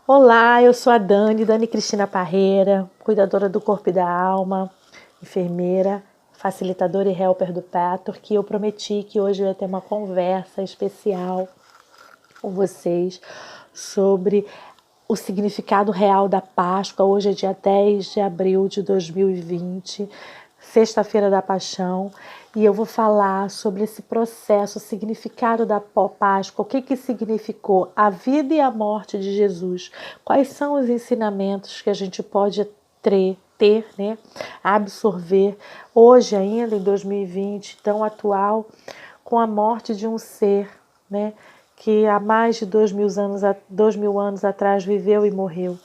Olá, eu sou a Dani Cristina Parreira, cuidadora do corpo e da alma, enfermeira, facilitadora e helper do Pator, que eu prometi que hoje eu ia ter uma conversa especial com vocês sobre o significado real da Páscoa. Hoje é dia 10 de abril de 2020, sexta-feira da Paixão, e eu vou falar sobre esse processo, o significado da Páscoa, o que significou a vida e a morte de Jesus, quais são os ensinamentos que a gente pode ter, né, absorver hoje ainda em 2020, tão atual, com a morte de um ser, né, que há mais de 2000 anos atrás viveu e morreu.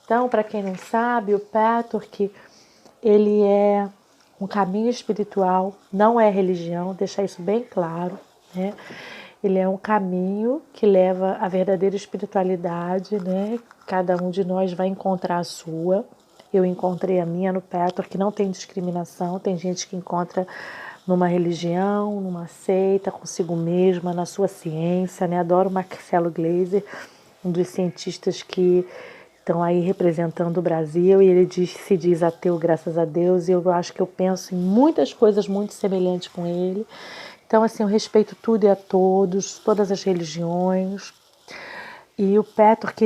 Então, para quem não sabe, o Patrick, ele é um caminho espiritual, não é religião, deixar isso bem claro, né? Ele é um caminho que leva à verdadeira espiritualidade, né? Cada um de nós vai encontrar a sua. Eu encontrei a minha no Patrick, que não tem discriminação, tem gente que encontra numa religião, numa seita, consigo mesma, na sua ciência, né? Adoro Marcelo Gleiser, um dos cientistas que estão aí representando o Brasil, e ele se diz ateu, graças a Deus, e eu acho que eu penso em muitas coisas muito semelhantes com ele. Então, assim, eu respeito tudo e a todos, todas as religiões, e o Patrick,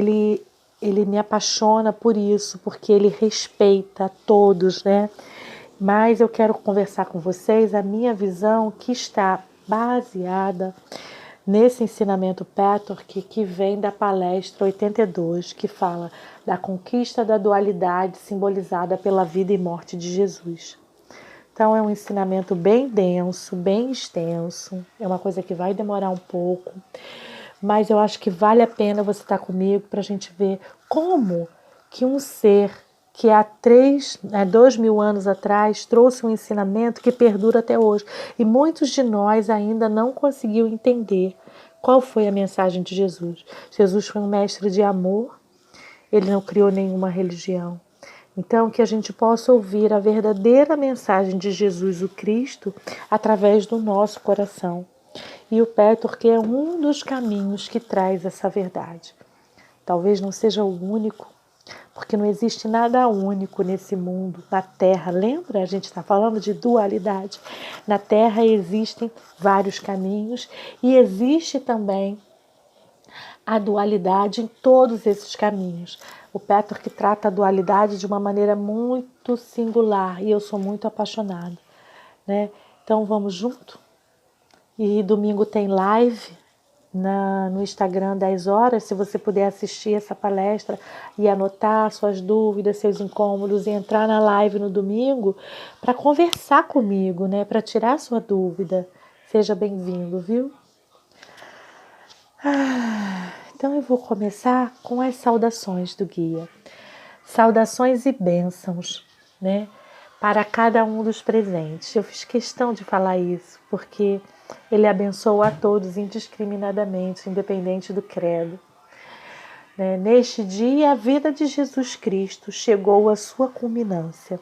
ele me apaixona por isso, porque ele respeita a todos, né? Mas eu quero conversar com vocês a minha visão, que está baseada nesse ensinamento Patrick, que vem da palestra 82, que fala da conquista da dualidade simbolizada pela vida e morte de Jesus. Então é um ensinamento bem denso, bem extenso, é uma coisa que vai demorar um pouco, mas eu acho que vale a pena você estar comigo para a gente ver como que um ser que há 2.000 anos atrás trouxe um ensinamento que perdura até hoje. E muitos de nós ainda não conseguiu entender qual foi a mensagem de Jesus. Jesus foi um mestre de amor, ele não criou nenhuma religião. Então, que a gente possa ouvir a verdadeira mensagem de Jesus, o Cristo, através do nosso coração. E o Patrick é um dos caminhos que traz essa verdade. Talvez não seja o único, porque não existe nada único nesse mundo, na Terra. Lembra? A gente está falando de dualidade. Na Terra existem vários caminhos e existe também a dualidade em todos esses caminhos. O Patrick trata a dualidade de uma maneira muito singular e eu sou muito apaixonada, né? Então vamos junto? E domingo tem live no Instagram 10 horas, se você puder assistir essa palestra e anotar suas dúvidas, seus incômodos e entrar na live no domingo para conversar comigo, né, para tirar sua dúvida. Seja bem-vindo, viu? Então eu vou começar com as saudações do guia. Saudações e bênçãos, né, para cada um dos presentes. Eu fiz questão de falar isso, porque ele abençoa a todos indiscriminadamente, independente do credo. Neste dia, a vida de Jesus Cristo chegou à sua culminância.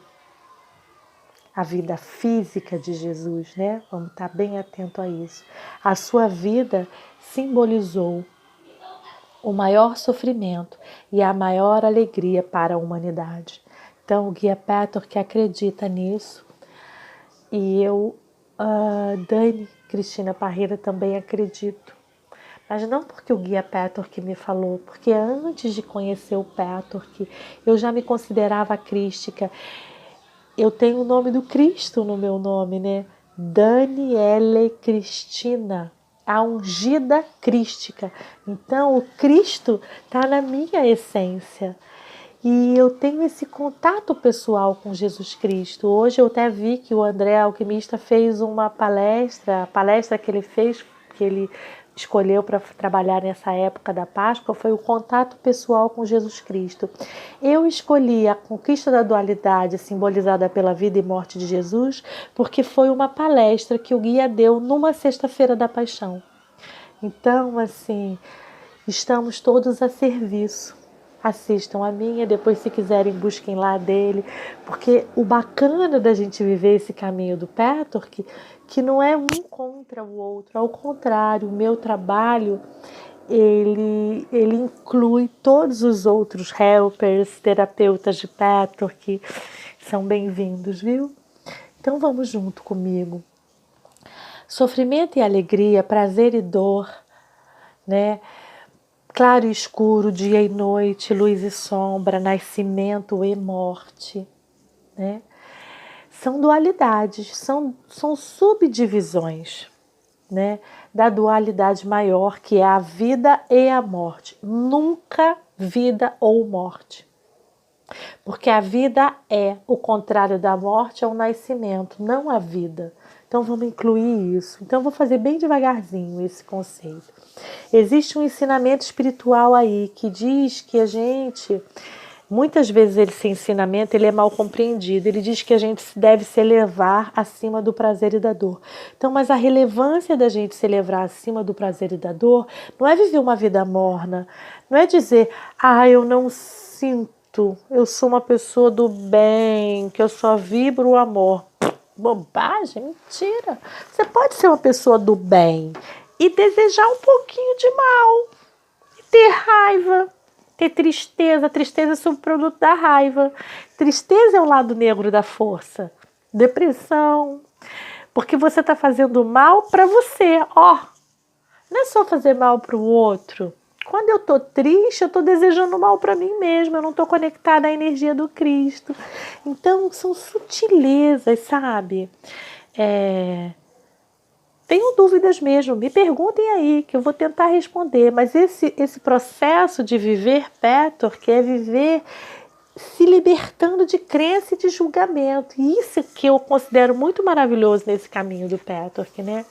A vida física de Jesus, né? Vamos estar bem atento a isso. A sua vida simbolizou o maior sofrimento e a maior alegria para a humanidade. Então, o guia Patrick acredita nisso. E eu, Dani Cristina Parreira, também acredito. Mas não porque o guia Patrick me falou, porque antes de conhecer o Patrick, eu já me considerava crística. Eu tenho o nome do Cristo no meu nome, né? Daniele Cristina, a ungida crística. Então, o Cristo está na minha essência. E eu tenho esse contato pessoal com Jesus Cristo. Hoje eu até vi que o André Alquimista fez uma palestra, a palestra que ele fez, que ele escolheu para trabalhar nessa época da Páscoa, foi o contato pessoal com Jesus Cristo. Eu escolhi a conquista da dualidade, simbolizada pela vida e morte de Jesus, porque foi uma palestra que o guia deu numa sexta-feira da Paixão. Então, assim, estamos todos a serviço. Assistam a minha, depois se quiserem busquem lá dele, porque o bacana da gente viver esse caminho do Patrick, que não é um contra o outro, ao contrário, o meu trabalho ele inclui todos os outros helpers, terapeutas de Pator que são bem-vindos, viu? Então vamos junto comigo. Sofrimento e alegria, prazer e dor, né? Claro e escuro, dia e noite, luz e sombra, nascimento e morte, né? São dualidades, são subdivisões, né, da dualidade maior, que é a vida e a morte. Nunca vida ou morte. Porque a vida é o contrário da morte, é o nascimento, não a vida. Então vamos incluir isso. Então eu vou fazer bem devagarzinho esse conceito. Existe um ensinamento espiritual aí que diz que a gente... Muitas vezes esse ensinamento ele é mal compreendido. Ele diz que a gente deve se elevar acima do prazer e da dor. Então, mas a relevância da gente se elevar acima do prazer e da dor não é viver uma vida morna. Não é dizer, eu não sinto, eu sou uma pessoa do bem, que eu só vibro o amor. Bobagem, mentira. Você pode ser uma pessoa do bem e desejar um pouquinho de mal. E ter raiva. Ter tristeza. Tristeza é subproduto da raiva. Tristeza é o lado negro da força. Depressão. Porque você está fazendo mal para você. Não é só fazer mal para o outro. Quando eu estou triste, eu estou desejando mal para mim mesma. Eu não estou conectada à energia do Cristo. Então, são sutilezas, sabe? Tenho dúvidas mesmo, me perguntem aí que eu vou tentar responder, mas esse processo de viver Pator, que é viver se libertando de crença e de julgamento, e isso que eu considero muito maravilhoso nesse caminho do Pator, né?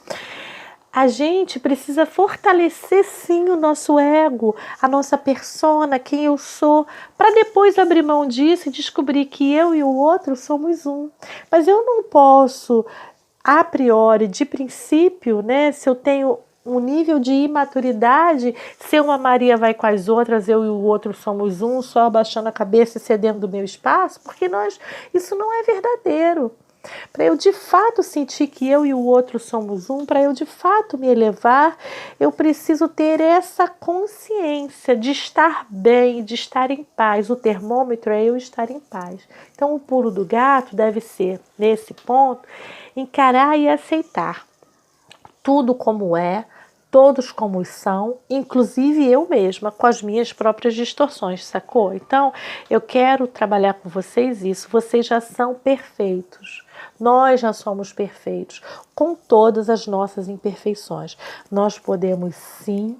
A gente precisa fortalecer sim o nosso ego, a nossa persona, quem eu sou, para depois abrir mão disso e descobrir que eu e o outro somos um. Mas eu não posso... a priori, de princípio, né, se eu tenho um nível de imaturidade, se uma Maria vai com as outras, eu e o outro somos um, só abaixando a cabeça e cedendo do meu espaço, porque isso não é verdadeiro. Para eu de fato sentir que eu e o outro somos um, para eu de fato me elevar, eu preciso ter essa consciência de estar bem, de estar em paz. O termômetro é eu estar em paz. Então o pulo do gato deve ser, nesse ponto, encarar e aceitar tudo como é, todos como são, inclusive eu mesma, com as minhas próprias distorções, sacou? Então, eu quero trabalhar com vocês isso. Vocês já são perfeitos. Nós já somos perfeitos, com todas as nossas imperfeições. Nós podemos, sim,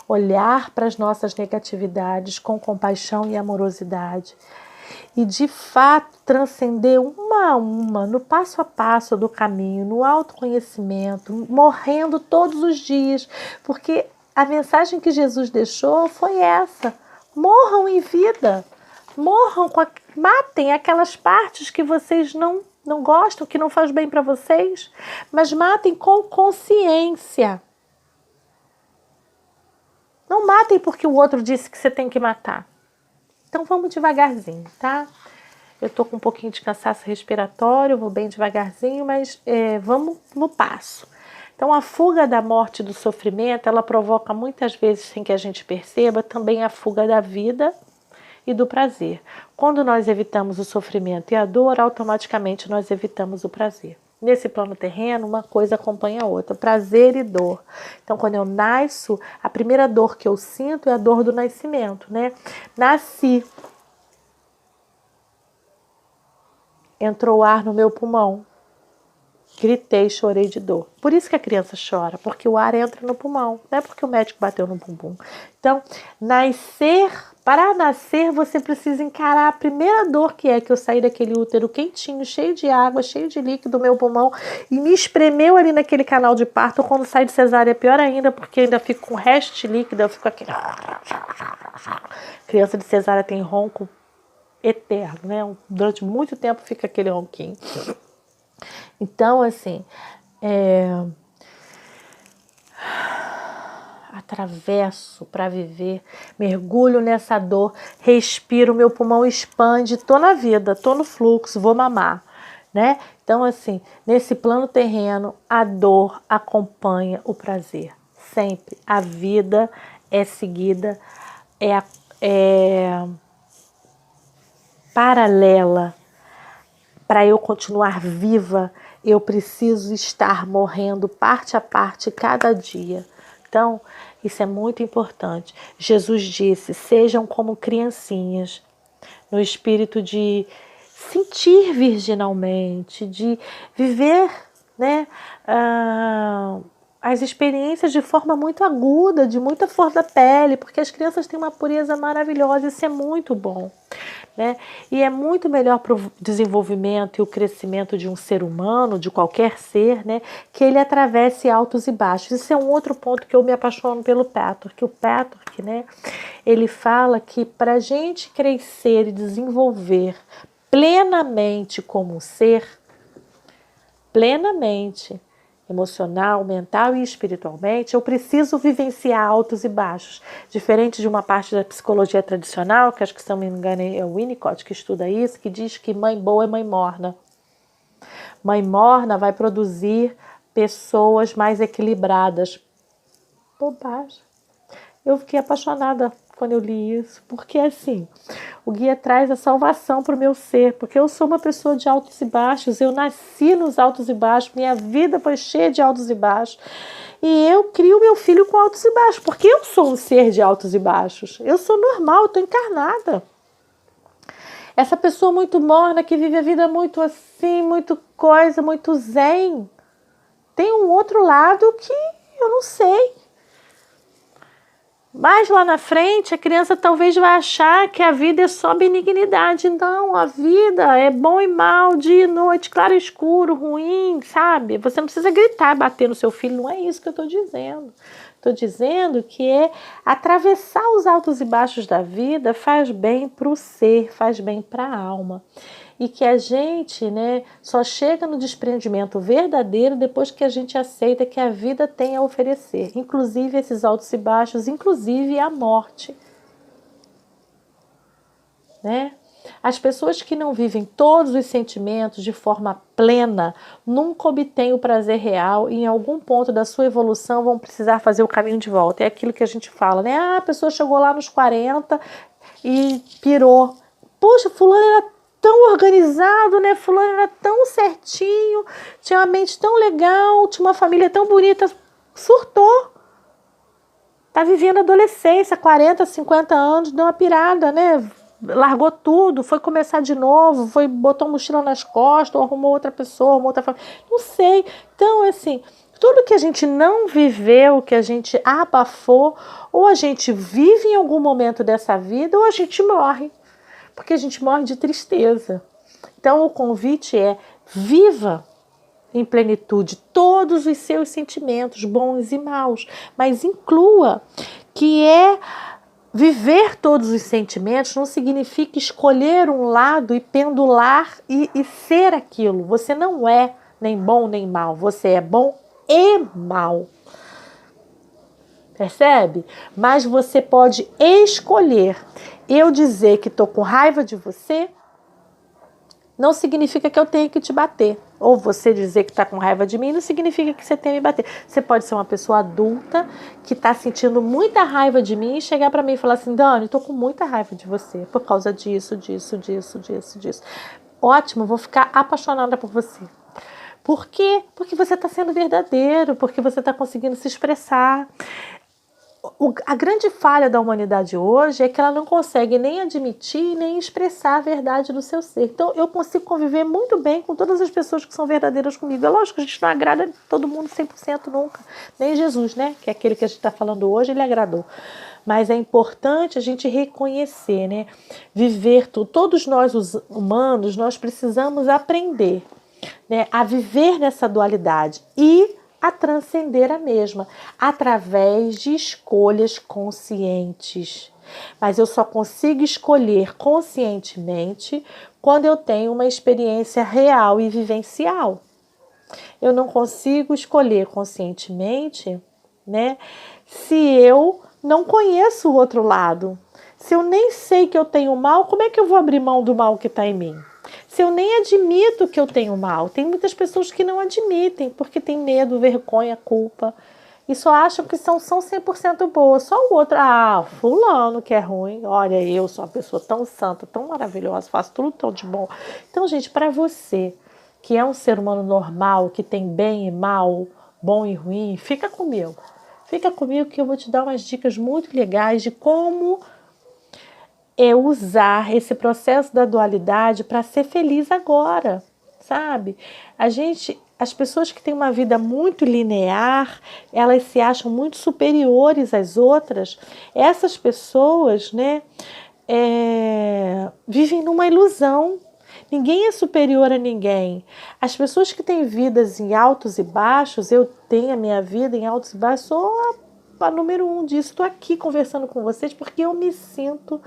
olhar para as nossas negatividades com compaixão e amorosidade e, de fato, transcender uma a uma, no passo a passo do caminho, no autoconhecimento, morrendo todos os dias, porque a mensagem que Jesus deixou foi essa: morram em vida, matem aquelas partes que vocês não gostam, que não faz bem para vocês, mas matem com consciência. Não matem porque o outro disse que você tem que matar. Então vamos devagarzinho, tá? Eu tô com um pouquinho de cansaço respiratório, vou bem devagarzinho, mas vamos no passo. Então a fuga da morte e do sofrimento, ela provoca muitas vezes, sem que a gente perceba, também a fuga da vida e do prazer. Quando nós evitamos o sofrimento e a dor, automaticamente nós evitamos o prazer. Nesse plano terreno, uma coisa acompanha a outra, prazer e dor. Então, quando eu nasço, a primeira dor que eu sinto é a dor do nascimento, né? Nasci. Entrou ar no meu pulmão. Gritei, chorei de dor. Por isso que a criança chora, porque o ar entra no pulmão, não é porque o médico bateu no bumbum. Então, para nascer, você precisa encarar a primeira dor, que é que eu saí daquele útero quentinho, cheio de água, cheio de líquido do meu pulmão, e me espremeu ali naquele canal de parto. Quando sai de cesárea é pior ainda, porque ainda fico com o resto de líquido, eu fico aqui. Criança de cesárea tem ronco eterno, né? Durante muito tempo fica aquele ronquinho. Então, assim, atravesso para viver, mergulho nessa dor, respiro, meu pulmão expande, tô na vida, tô no fluxo, vou mamar, né? Então, assim, nesse plano terreno, a dor acompanha o prazer. Sempre. A vida é seguida, é paralela. Para eu continuar viva, eu preciso estar morrendo parte a parte cada dia. Então, isso é muito importante. Jesus disse, sejam como criancinhas, no espírito de sentir virginalmente, de viver, né, as experiências de forma muito aguda, de muita flor da pele, porque as crianças têm uma pureza maravilhosa, isso é muito bom. Né? E é muito melhor para o desenvolvimento e o crescimento de um ser humano, de qualquer ser, né, que ele atravesse altos e baixos. Isso é um outro ponto que eu me apaixono pelo Patrick. O Patrick, né, ele fala que para a gente crescer e desenvolver plenamente como um ser, plenamente, emocional, mental e espiritualmente, eu preciso vivenciar altos e baixos. Diferente de uma parte da psicologia tradicional, que acho que, se não me engano, é o Winnicott que estuda isso, que diz que mãe boa é mãe morna. Mãe morna vai produzir pessoas mais equilibradas. Bobagem. Eu fiquei apaixonada quando eu li isso, porque assim, o guia traz a salvação para o meu ser, porque eu sou uma pessoa de altos e baixos, eu nasci nos altos e baixos, minha vida foi cheia de altos e baixos, e eu crio meu filho com altos e baixos, porque eu sou um ser de altos e baixos, eu sou normal, eu estou encarnada. Essa pessoa muito morna, que vive a vida muito assim, muito coisa, muito zen, tem um outro lado que eu não sei. Mas lá na frente, a criança talvez vai achar que a vida é só benignidade. Não, a vida é bom e mal, dia e noite, claro e escuro, ruim, sabe? Você não precisa gritar e bater no seu filho, não é isso que eu estou dizendo. Estou dizendo que atravessar os altos e baixos da vida faz bem para o ser, faz bem para a alma. E que a gente, né, só chega no desprendimento verdadeiro depois que a gente aceita que a vida tem a oferecer, inclusive esses altos e baixos, inclusive a morte. Né? As pessoas que não vivem todos os sentimentos de forma plena nunca obtêm o prazer real e em algum ponto da sua evolução vão precisar fazer o caminho de volta. É aquilo que a gente fala, né? Ah, a pessoa chegou lá nos 40 e pirou. Poxa, fulano era tão organizado, né? Fulano era tão certinho, tinha uma mente tão legal, tinha uma família tão bonita, surtou. Tá vivendo a adolescência, 40, 50 anos, deu uma pirada, né? Largou tudo, foi começar de novo, botou mochila nas costas, ou arrumou outra pessoa, arrumou outra família, não sei. Então, assim, tudo que a gente não viveu, que a gente abafou, ou a gente vive em algum momento dessa vida, ou a gente morre. Porque a gente morre de tristeza. Então o convite é: viva em plenitude todos os seus sentimentos, bons e maus, mas inclua que viver todos os sentimentos não significa escolher um lado e pendular e ser aquilo. Você não é nem bom nem mal, você é bom e mal. Percebe? Mas você pode escolher. Eu dizer que estou com raiva de você não significa que eu tenho que te bater. Ou você dizer que está com raiva de mim não significa que você tem que me bater. Você pode ser uma pessoa adulta que está sentindo muita raiva de mim e chegar para mim e falar assim: Dani, estou com muita raiva de você por causa disso. Ótimo, vou ficar apaixonada por você. Por quê? Porque você está sendo verdadeiro, porque você está conseguindo se expressar. A grande falha da humanidade hoje é que ela não consegue nem admitir, nem expressar a verdade do seu ser. Então, eu consigo conviver muito bem com todas as pessoas que são verdadeiras comigo. É lógico que a gente não agrada todo mundo 100% nunca. Nem Jesus, né? Que é aquele que a gente está falando hoje, ele agradou. Mas é importante a gente reconhecer, né? Viver tudo. Todos nós, os humanos, nós precisamos aprender, né, a viver nessa dualidade e a transcender a mesma, através de escolhas conscientes. Mas eu só consigo escolher conscientemente quando eu tenho uma experiência real e vivencial. Eu não consigo escolher conscientemente, né, se eu não conheço o outro lado. Se eu nem sei que eu tenho mal, como é que eu vou abrir mão do mal que está em mim? Se eu nem admito que eu tenho mal, tem muitas pessoas que não admitem, porque tem medo, vergonha, culpa. e só acham que são 100% boas. Só o outro, fulano que é ruim. Olha, eu sou uma pessoa tão santa, tão maravilhosa, faço tudo tão de bom. Então, gente, para você que é um ser humano normal, que tem bem e mal, bom e ruim, fica comigo. Fica comigo que eu vou te dar umas dicas muito legais de como usar esse processo da dualidade para ser feliz agora, sabe? As pessoas que têm uma vida muito linear, elas se acham muito superiores às outras. Essas pessoas, né, vivem numa ilusão. Ninguém é superior a ninguém. As pessoas que têm vidas em altos e baixos, eu tenho a minha vida em altos e baixos, sou a número 1 disso. Estou aqui conversando com vocês porque eu me sinto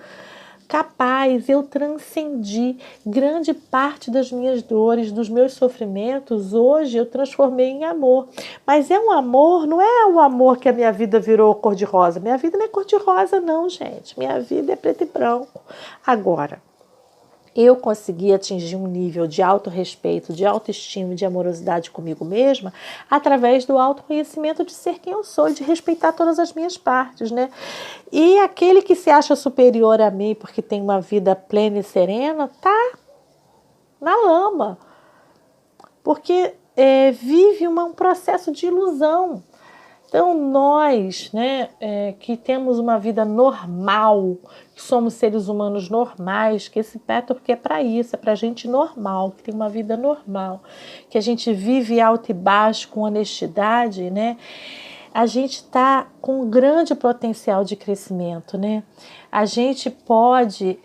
capaz, eu transcendi grande parte das minhas dores, dos meus sofrimentos, hoje eu transformei em amor. Mas é um amor, não é um amor que a minha vida virou cor-de-rosa. Minha vida não é cor-de-rosa não, gente. Minha vida é preto e branco. Agora, eu consegui atingir um nível de autorrespeito, de autoestima e de amorosidade comigo mesma através do autoconhecimento de ser quem eu sou e de respeitar todas as minhas partes, né? E aquele que se acha superior a mim porque tem uma vida plena e serena, tá na lama. Porque vive um processo de ilusão. Então, nós, né, que temos uma vida normal, que somos seres humanos normais, que esse Petwork é para isso, é para gente normal, que tem uma vida normal, que a gente vive alto e baixo com honestidade, né? A gente está com um grande potencial de crescimento, né? A gente pode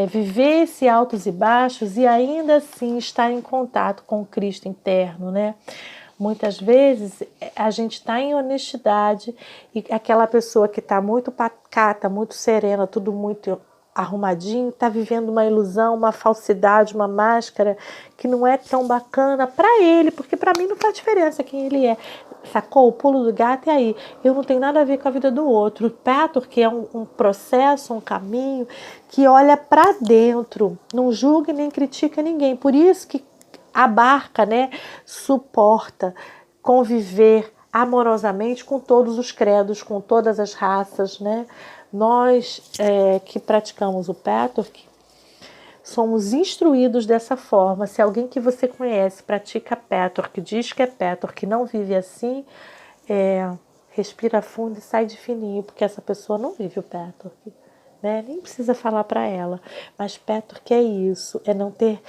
viver esse altos e baixos e ainda assim estar em contato com o Cristo interno, né? Muitas vezes a gente está em honestidade e aquela pessoa que está muito pacata, muito serena, tudo muito arrumadinho, está vivendo uma ilusão, uma falsidade, uma máscara que não é tão bacana para ele, porque para mim não faz diferença quem ele é. Sacou? O pulo do gato é aí. Eu não tenho nada a ver com a vida do outro. O Petwork é um processo, um caminho que olha para dentro, não julga nem critica ninguém. Por isso que abarca, né, suporta conviver amorosamente com todos os credos, com todas as raças, né? Nós que praticamos o Petwork somos instruídos dessa forma. Se alguém que você conhece pratica Petwork, diz que é Petwork, não vive assim, respira fundo e sai de fininho, porque essa pessoa não vive o Petwork, né? Nem precisa falar para ela, mas Petwork é isso, é não ter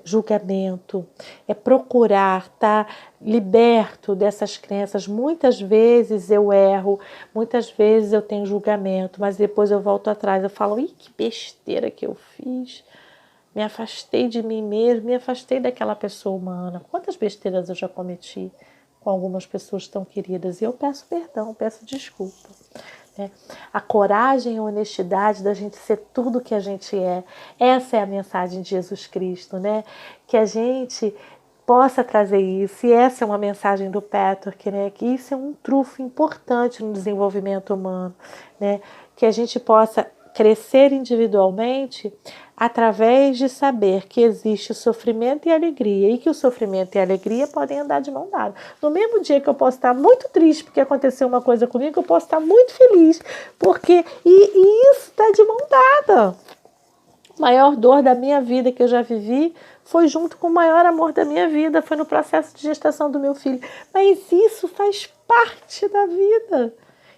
julgamento, é procurar estar liberto dessas crenças. Muitas vezes eu erro, muitas vezes eu tenho julgamento, mas depois eu volto atrás, eu falo, que besteira que eu fiz, me afastei de mim mesmo, me afastei daquela pessoa humana. Quantas besteiras eu já cometi com algumas pessoas tão queridas, e eu peço perdão, peço desculpa. A coragem e a honestidade da gente ser tudo que a gente é. Essa é a mensagem de Jesus Cristo, né? Que a gente possa trazer isso. E essa é uma mensagem do Petwork, né? Que isso é um trunfo importante no desenvolvimento humano, né? Que a gente possa crescer individualmente através de saber que existe sofrimento e alegria, e que o sofrimento e a alegria podem andar de mão dada. No mesmo dia que eu posso estar muito triste porque aconteceu uma coisa comigo, eu posso estar muito feliz, porque e isso está de mão dada. A maior dor da minha vida que eu já vivi foi junto com o maior amor da minha vida, foi no processo de gestação do meu filho. Mas isso faz parte da vida.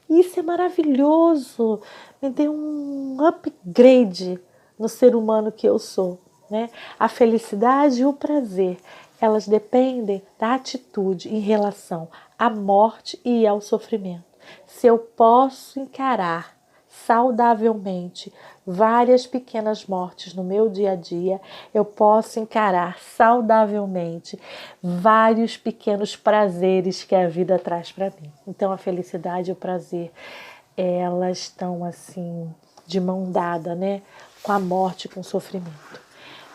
Isso é maravilhoso. Me deu um upgrade no ser humano que eu sou, né? A felicidade e o prazer, elas dependem da atitude em relação à morte e ao sofrimento. Se eu posso encarar saudavelmente várias pequenas mortes no meu dia a dia, eu posso encarar saudavelmente vários pequenos prazeres que a vida traz para mim. Então a felicidade e o prazer, elas estão assim de mão dada, né, com a morte, com o sofrimento.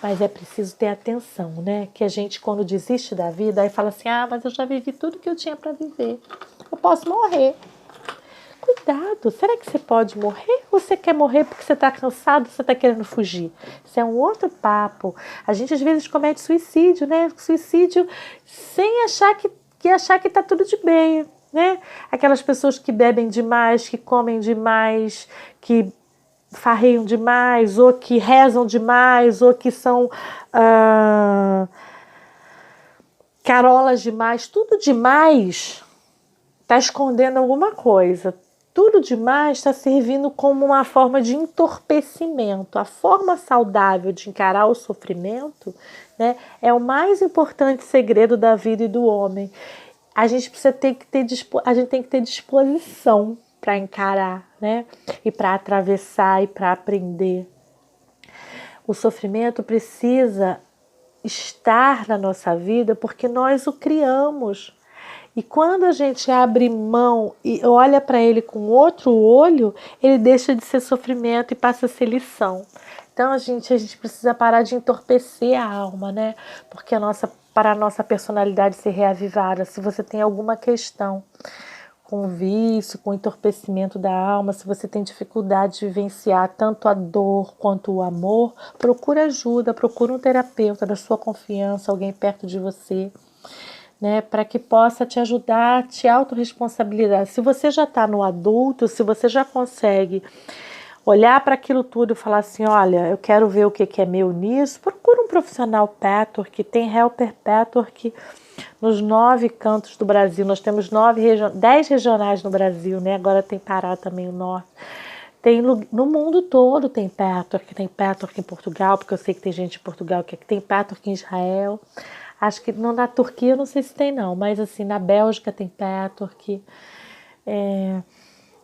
Mas é preciso ter atenção, né? Que a gente, quando desiste da vida, aí fala assim, mas eu já vivi tudo que eu tinha para viver. Eu posso morrer. Cuidado, será que você pode morrer? Ou você quer morrer porque você está cansado, você está querendo fugir? Isso é um outro papo. A gente às vezes comete suicídio, né? Suicídio sem achar que está tudo de bem. né? Aquelas pessoas que bebem demais, que comem demais, que farreiam demais, ou que rezam demais, ou que são carolas demais. Tudo demais está escondendo alguma coisa. Tudo demais está servindo como uma forma de entorpecimento. A forma saudável de encarar o sofrimento, né, é o mais importante segredo da vida e do homem. A gente tem que ter disposição para encarar, né, e para atravessar e para aprender. O sofrimento precisa estar na nossa vida porque nós o criamos. E quando a gente abre mão e olha para ele com outro olho, ele deixa de ser sofrimento e passa a ser lição. Então a gente precisa parar de entorpecer a alma, né? Porque para a nossa personalidade ser reavivada, se você tem alguma questão com vício, com entorpecimento da alma, se você tem dificuldade de vivenciar tanto a dor quanto o amor, procura ajuda, procura um terapeuta da sua confiança, alguém perto de você, né, para que possa te ajudar a te autorresponsabilizar. Se você já está no adulto, se você já consegue olhar para aquilo tudo e falar assim, olha, eu quero ver o que é meu nisso, procura um profissional Patchwork, tem Helper Patchwork nos 9 cantos do Brasil. Nós temos 10 regionais no Brasil, né? Agora tem Pará também, o norte. Tem no mundo todo tem Patchwork em Portugal, porque eu sei que tem gente em Portugal que tem Patchwork em Israel. Acho que na Turquia eu não sei se tem não, mas assim, na Bélgica tem Patchwork.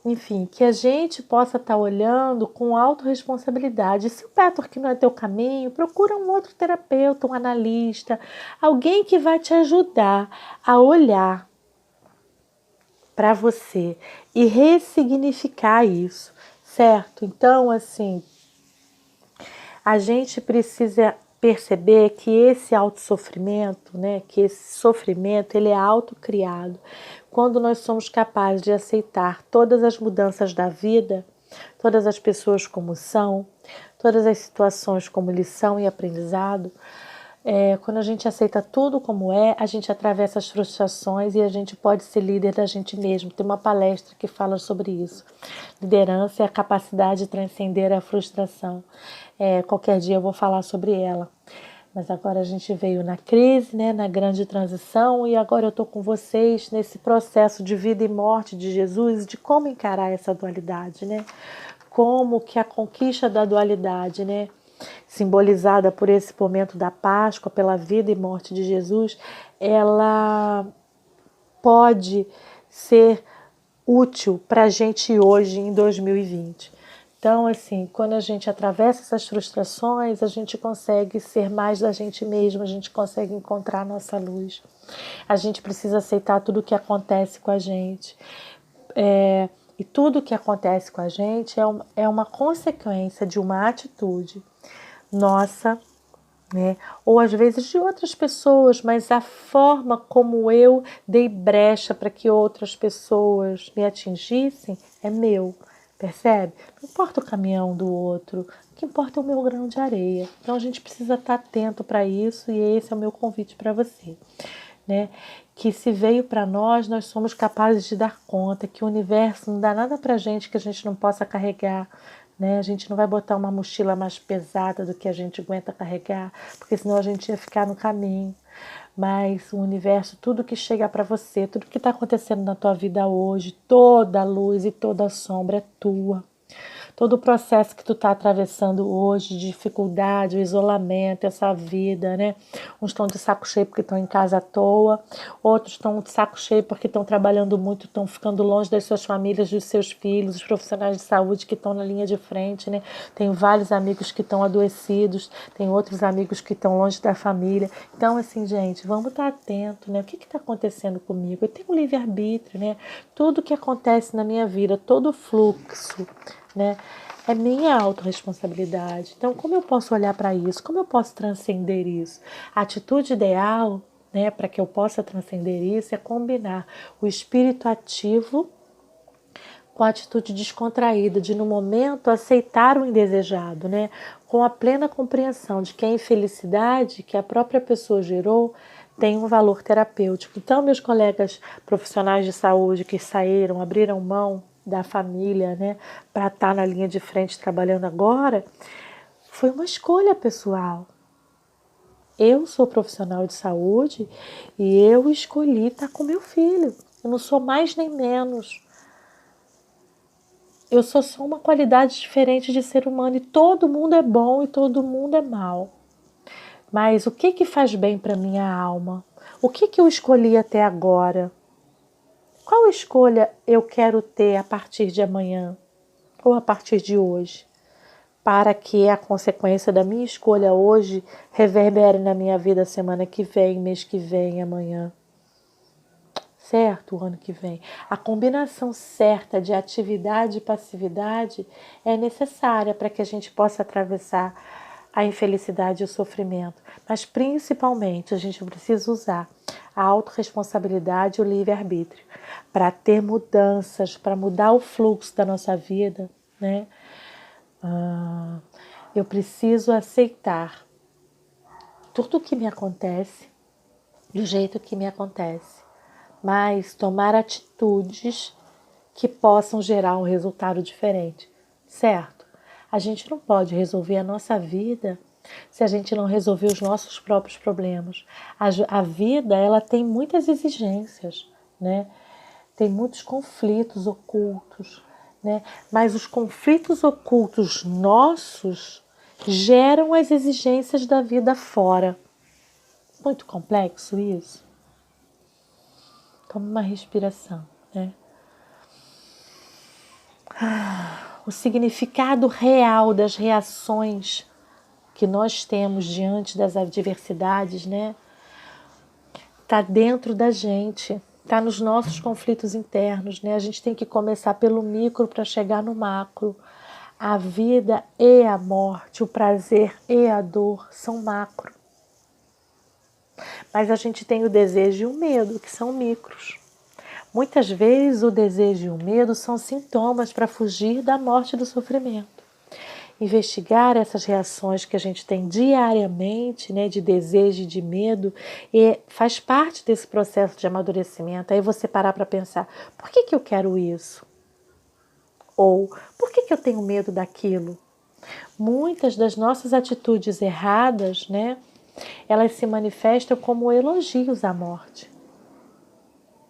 Enfim, que a gente possa estar olhando com autorresponsabilidade. Se o Patchwork não é teu caminho, procura um outro terapeuta, um analista, alguém que vai te ajudar a olhar para você e ressignificar isso, certo? Então, assim, a gente precisa perceber que esse autossofrimento, né, que esse sofrimento, ele é autocriado. Quando nós somos capazes de aceitar todas as mudanças da vida, todas as pessoas como são, todas as situações como lição e aprendizado, quando a gente aceita tudo como é, a gente atravessa as frustrações e a gente pode ser líder da gente mesmo. Tem uma palestra que fala sobre isso. Liderança é a capacidade de transcender a frustração. Qualquer dia eu vou falar sobre ela. Mas agora a gente veio na crise, né, na grande transição, e agora eu estou com vocês nesse processo de vida e morte de Jesus, de como encarar essa dualidade, né? Como que a conquista da dualidade, né, simbolizada por esse momento da Páscoa, pela vida e morte de Jesus, ela pode ser útil para a gente hoje, em 2020. Então, assim, quando a gente atravessa essas frustrações, a gente consegue ser mais da gente mesmo, a gente consegue encontrar a nossa luz. A gente precisa aceitar tudo o que acontece com a gente. E tudo o que acontece com a gente é uma consequência de uma atitude nossa, né? Ou às vezes de outras pessoas, mas a forma como eu dei brecha para que outras pessoas me atingissem é meu. Percebe? Não importa o caminhão do outro, o que importa é o meu grão de areia. Então a gente precisa estar atento para isso e esse é o meu convite para você, né? Que se veio para nós somos capazes de dar conta, que o universo não dá nada para a gente que a gente não possa carregar, né? A gente não vai botar uma mochila mais pesada do que a gente aguenta carregar, porque senão a gente ia ficar no caminho. Mas o universo, tudo que chega para você, tudo que está acontecendo na tua vida hoje, toda a luz e toda a sombra é tua. Todo o processo que tu está atravessando hoje, de dificuldade, o isolamento, essa vida, né? Uns estão de saco cheio porque estão em casa à toa, outros estão de saco cheio porque estão trabalhando muito, estão ficando longe das suas famílias, dos seus filhos, os profissionais de saúde que estão na linha de frente, né? Tem vários amigos que estão adoecidos, tem outros amigos que estão longe da família. Então, assim, gente, vamos estar atentos, né? O que está acontecendo comigo? Eu tenho um livre-arbítrio, né? Tudo que acontece na minha vida, todo o fluxo, né, é minha autorresponsabilidade. Então, como eu posso olhar para isso? Como eu posso transcender isso? A atitude ideal, né, para que eu possa transcender isso é combinar o espírito ativo com a atitude descontraída, de no momento aceitar o indesejado, né, com a plena compreensão de que a infelicidade que a própria pessoa gerou tem um valor terapêutico. Então, meus colegas profissionais de saúde que saíram, abriram mão da família, né, para estar na linha de frente trabalhando agora, foi uma escolha pessoal. Eu sou profissional de saúde e eu escolhi estar com meu filho. Eu não sou mais nem menos. Eu sou só uma qualidade diferente de ser humano e todo mundo é bom e todo mundo é mal. Mas o que faz bem para minha alma? O que eu escolhi até agora? Qual escolha eu quero ter a partir de amanhã ou a partir de hoje? Para que a consequência da minha escolha hoje reverbere na minha vida semana que vem, mês que vem, amanhã. Certo? O ano que vem. A combinação certa de atividade e passividade é necessária para que a gente possa atravessar a infelicidade e o sofrimento. Mas principalmente a gente precisa usar a autorresponsabilidade e o livre-arbítrio para ter mudanças, para mudar o fluxo da nossa vida, né? Eu preciso aceitar tudo o que me acontece do jeito que me acontece, mas tomar atitudes que possam gerar um resultado diferente, certo? A gente não pode resolver a nossa vida se a gente não resolver os nossos próprios problemas. A vida, ela tem muitas exigências, né? Tem muitos conflitos ocultos, né? Mas os conflitos ocultos nossos geram as exigências da vida fora. Muito complexo isso. Toma uma respiração, né? O significado real das reações que nós temos diante das adversidades, né? Está dentro da gente, está nos nossos conflitos internos, né? A gente tem que começar pelo micro para chegar no macro. A vida e a morte, o prazer e a dor são macro. Mas a gente tem o desejo e o medo, que são micros. Muitas vezes o desejo e o medo são sintomas para fugir da morte e do sofrimento. Investigar essas reações que a gente tem diariamente, né, de desejo e de medo, faz parte desse processo de amadurecimento. Aí você parar para pensar, por que eu quero isso? Ou, por que eu tenho medo daquilo? Muitas das nossas atitudes erradas, né, elas se manifestam como elogios à morte.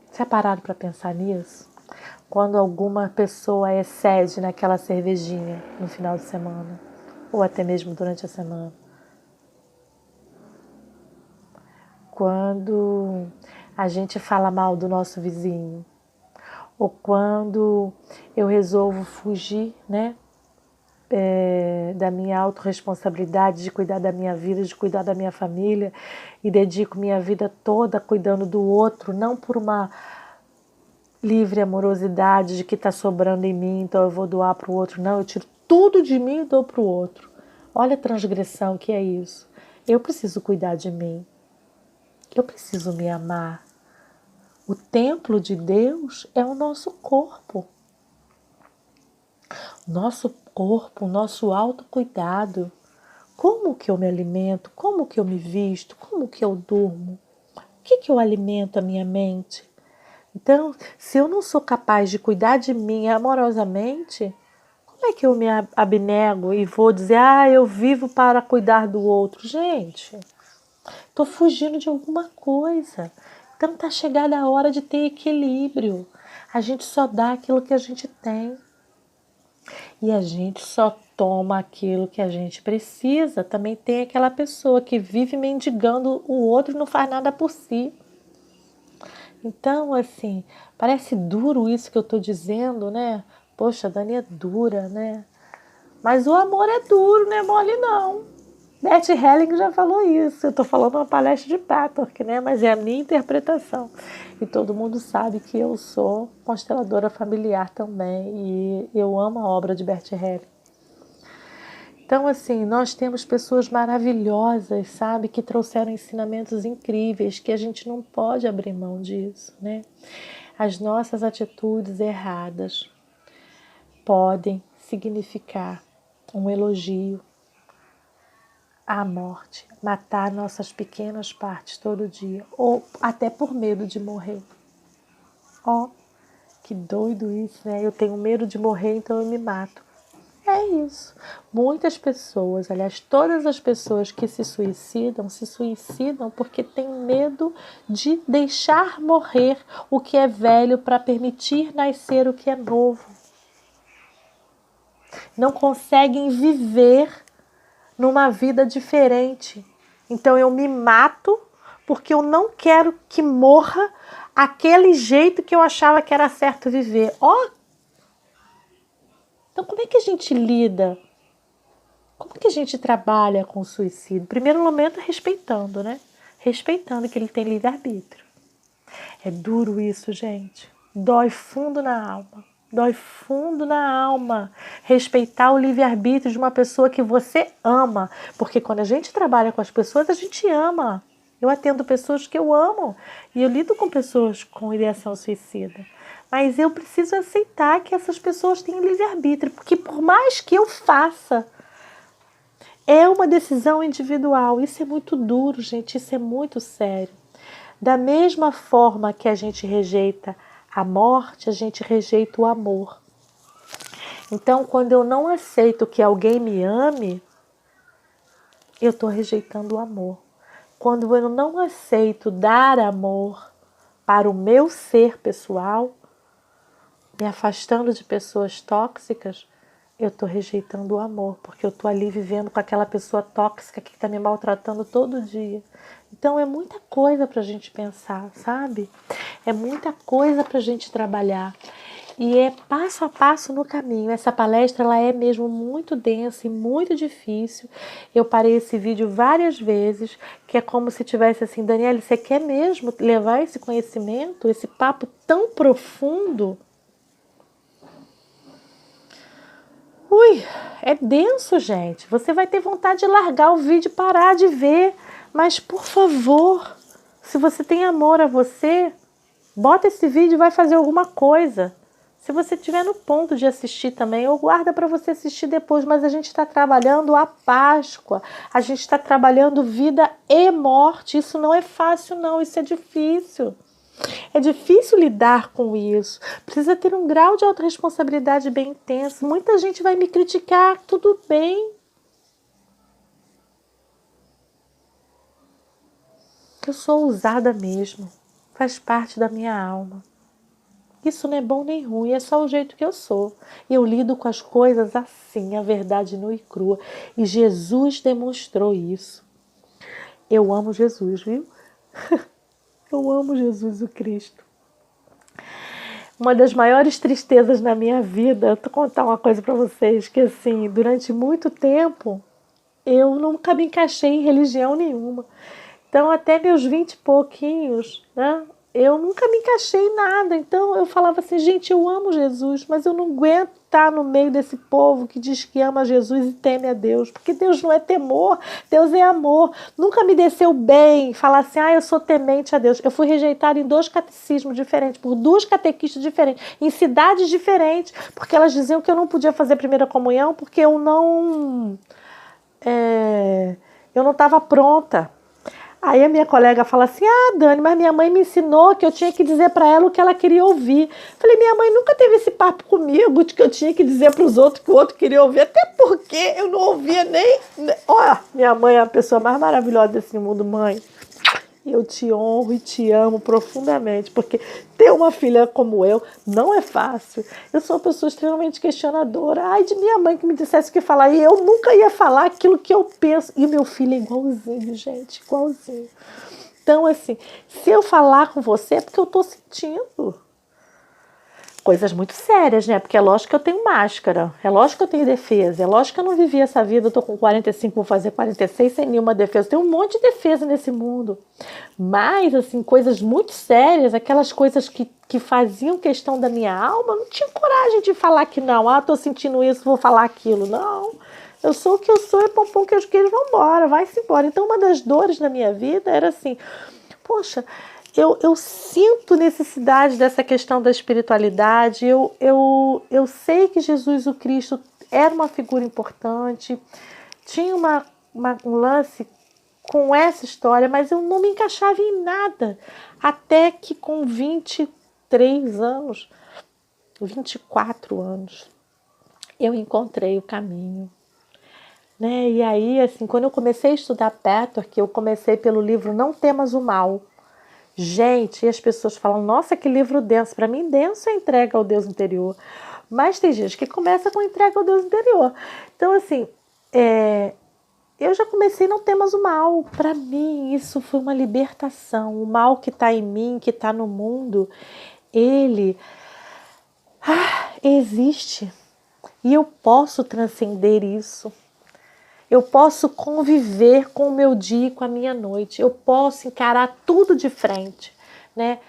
Você é parado para pensar nisso? Quando alguma pessoa excede naquela cervejinha no final de semana, ou até mesmo durante a semana. Quando a gente fala mal do nosso vizinho, ou quando eu resolvo fugir, né, da minha autorresponsabilidade de cuidar da minha vida, de cuidar da minha família e dedico minha vida toda cuidando do outro, não por uma livre amorosidade de que está sobrando em mim, então eu vou doar para o outro. Não, eu tiro tudo de mim e dou para o outro. Olha a transgressão que é isso. Eu preciso cuidar de mim. Eu preciso me amar. O templo de Deus é o nosso corpo. Nosso corpo, o nosso autocuidado. Como que eu me alimento? Como que eu me visto? Como que eu durmo? O que eu alimento a minha mente? Então, se eu não sou capaz de cuidar de mim amorosamente, como é que eu me abnego e vou dizer, eu vivo para cuidar do outro? Gente, estou fugindo de alguma coisa. Então, está chegada a hora de ter equilíbrio. A gente só dá aquilo que a gente tem. E a gente só toma aquilo que a gente precisa. Também tem aquela pessoa que vive mendigando o outro e não faz nada por si. Então, assim, parece duro isso que eu estou dizendo, né? Poxa, a Dani é dura, né? Mas o amor é duro, não é mole não. Beth Helling já falou isso. Eu estou falando uma palestra de Patork, né? Mas é a minha interpretação. E todo mundo sabe que eu sou consteladora familiar também. E eu amo a obra de Beth Helling. Então, assim, nós temos pessoas maravilhosas, sabe, que trouxeram ensinamentos incríveis, que a gente não pode abrir mão disso, né? As nossas atitudes erradas podem significar um elogio à morte, matar nossas pequenas partes todo dia, ou até por medo de morrer. Que doido isso, né? Eu tenho medo de morrer, então eu me mato. É isso. Muitas pessoas, aliás, todas as pessoas que se suicidam porque têm medo de deixar morrer o que é velho para permitir nascer o que é novo. Não conseguem viver numa vida diferente. Então eu me mato porque eu não quero que morra aquele jeito que eu achava que era certo viver. Então como é que a gente lida? Como que a gente trabalha com o suicídio? Primeiro momento, respeitando, né? Respeitando que ele tem livre-arbítrio. É duro isso, gente. Dói fundo na alma. Dói fundo na alma. Respeitar o livre-arbítrio de uma pessoa que você ama. Porque quando a gente trabalha com as pessoas, a gente ama. Eu atendo pessoas que eu amo. E eu lido com pessoas com ideação suicida. Mas eu preciso aceitar que essas pessoas têm livre-arbítrio. Porque por mais que eu faça, é uma decisão individual. Isso é muito duro, gente. Isso é muito sério. Da mesma forma que a gente rejeita a morte, a gente rejeita o amor. Então, quando eu não aceito que alguém me ame, eu estou rejeitando o amor. Quando eu não aceito dar amor para o meu ser pessoal, me afastando de pessoas tóxicas, eu estou rejeitando o amor, porque eu estou ali vivendo com aquela pessoa tóxica que está me maltratando todo dia. Então é muita coisa para a gente pensar, sabe? É muita coisa para a gente trabalhar. E é passo a passo no caminho. Essa palestra ela é mesmo muito densa e muito difícil. Eu parei esse vídeo várias vezes, que é como se tivesse assim, Daniela, você quer mesmo levar esse conhecimento, esse papo tão profundo? É denso, gente. Você vai ter vontade de largar o vídeo e parar de ver. Mas, por favor, se você tem amor a você, bota esse vídeo e vai fazer alguma coisa. Se você estiver no ponto de assistir também, ou guarda para você assistir depois. Mas a gente está trabalhando a Páscoa. A gente está trabalhando vida e morte. Isso não é fácil, não. Isso é difícil. É difícil lidar com isso. Precisa ter um grau de autorresponsabilidade bem intenso. Muita gente vai me criticar, tudo bem. Eu sou ousada mesmo. Faz parte da minha alma. Isso não é bom nem ruim, é só o jeito que eu sou. Eu lido com as coisas assim, a verdade nua e crua. E Jesus demonstrou isso. Eu amo Jesus, viu? Eu amo Jesus o Cristo. Uma das maiores tristezas na minha vida, eu vou contar uma coisa para vocês, que assim, durante muito tempo, eu nunca me encaixei em religião nenhuma. Então, até meus 20 e pouquinhos, né, eu nunca me encaixei em nada. Então, eu falava assim, gente, eu amo Jesus, mas eu não aguento estar no meio desse povo que diz que ama Jesus e teme a Deus. Porque Deus não é temor, Deus é amor. Nunca me desceu bem falar assim, eu sou temente a Deus. Eu fui rejeitada em 2 catecismos diferentes, por 2 catequistas diferentes, em cidades diferentes, porque elas diziam que eu não podia fazer primeira comunhão porque eu não estava pronta. Aí a minha colega fala assim, Dani, mas minha mãe me ensinou que eu tinha que dizer para ela o que ela queria ouvir. Falei, minha mãe nunca teve esse papo comigo de que eu tinha que dizer para os outros que o outro queria ouvir, até porque eu não ouvia nem... Olha, minha mãe é a pessoa mais maravilhosa desse mundo, mãe. Eu te honro e te amo profundamente, porque ter uma filha como eu não é fácil. Eu sou uma pessoa extremamente questionadora. Ai, de minha mãe que me dissesse o que falar, e eu nunca ia falar aquilo que eu penso. E o meu filho é igualzinho, gente, igualzinho. Então, assim, se eu falar com você é porque eu tô sentindo coisas muito sérias, né? Porque é lógico que eu tenho máscara, é lógico que eu tenho defesa, é lógico que eu não vivi essa vida, eu tô com 45, vou fazer 46 sem nenhuma defesa. Tem um monte de defesa nesse mundo. Mas, assim, coisas muito sérias, aquelas coisas que faziam questão da minha alma, eu não tinha coragem de falar que não. Tô sentindo isso, vou falar aquilo. Não. Eu sou o que eu sou, é pompom, queijo, queijo, vambora, vai-se embora. Então, uma das dores da minha vida era assim, poxa, eu sinto necessidade dessa questão da espiritualidade, eu sei que Jesus o Cristo era uma figura importante, tinha uma um lance com essa história, mas eu não me encaixava em nada. Até que com 23 anos, 24 anos, eu encontrei o caminho. Né? E aí, assim, quando eu comecei a estudar Petterk, eu comecei pelo livro Não Temas o Mal. Gente, e as pessoas falam, nossa, que livro denso. Para mim, denso é entrega ao Deus interior. Mas tem gente que começa com entrega ao Deus interior. Então, assim, eu já comecei Não Temas o Mal. Para mim, isso foi uma libertação. O mal que está em mim, que está no mundo, ele existe. E eu posso transcender isso. Eu posso conviver com o meu dia e com a minha noite. Eu posso encarar tudo de frente, né?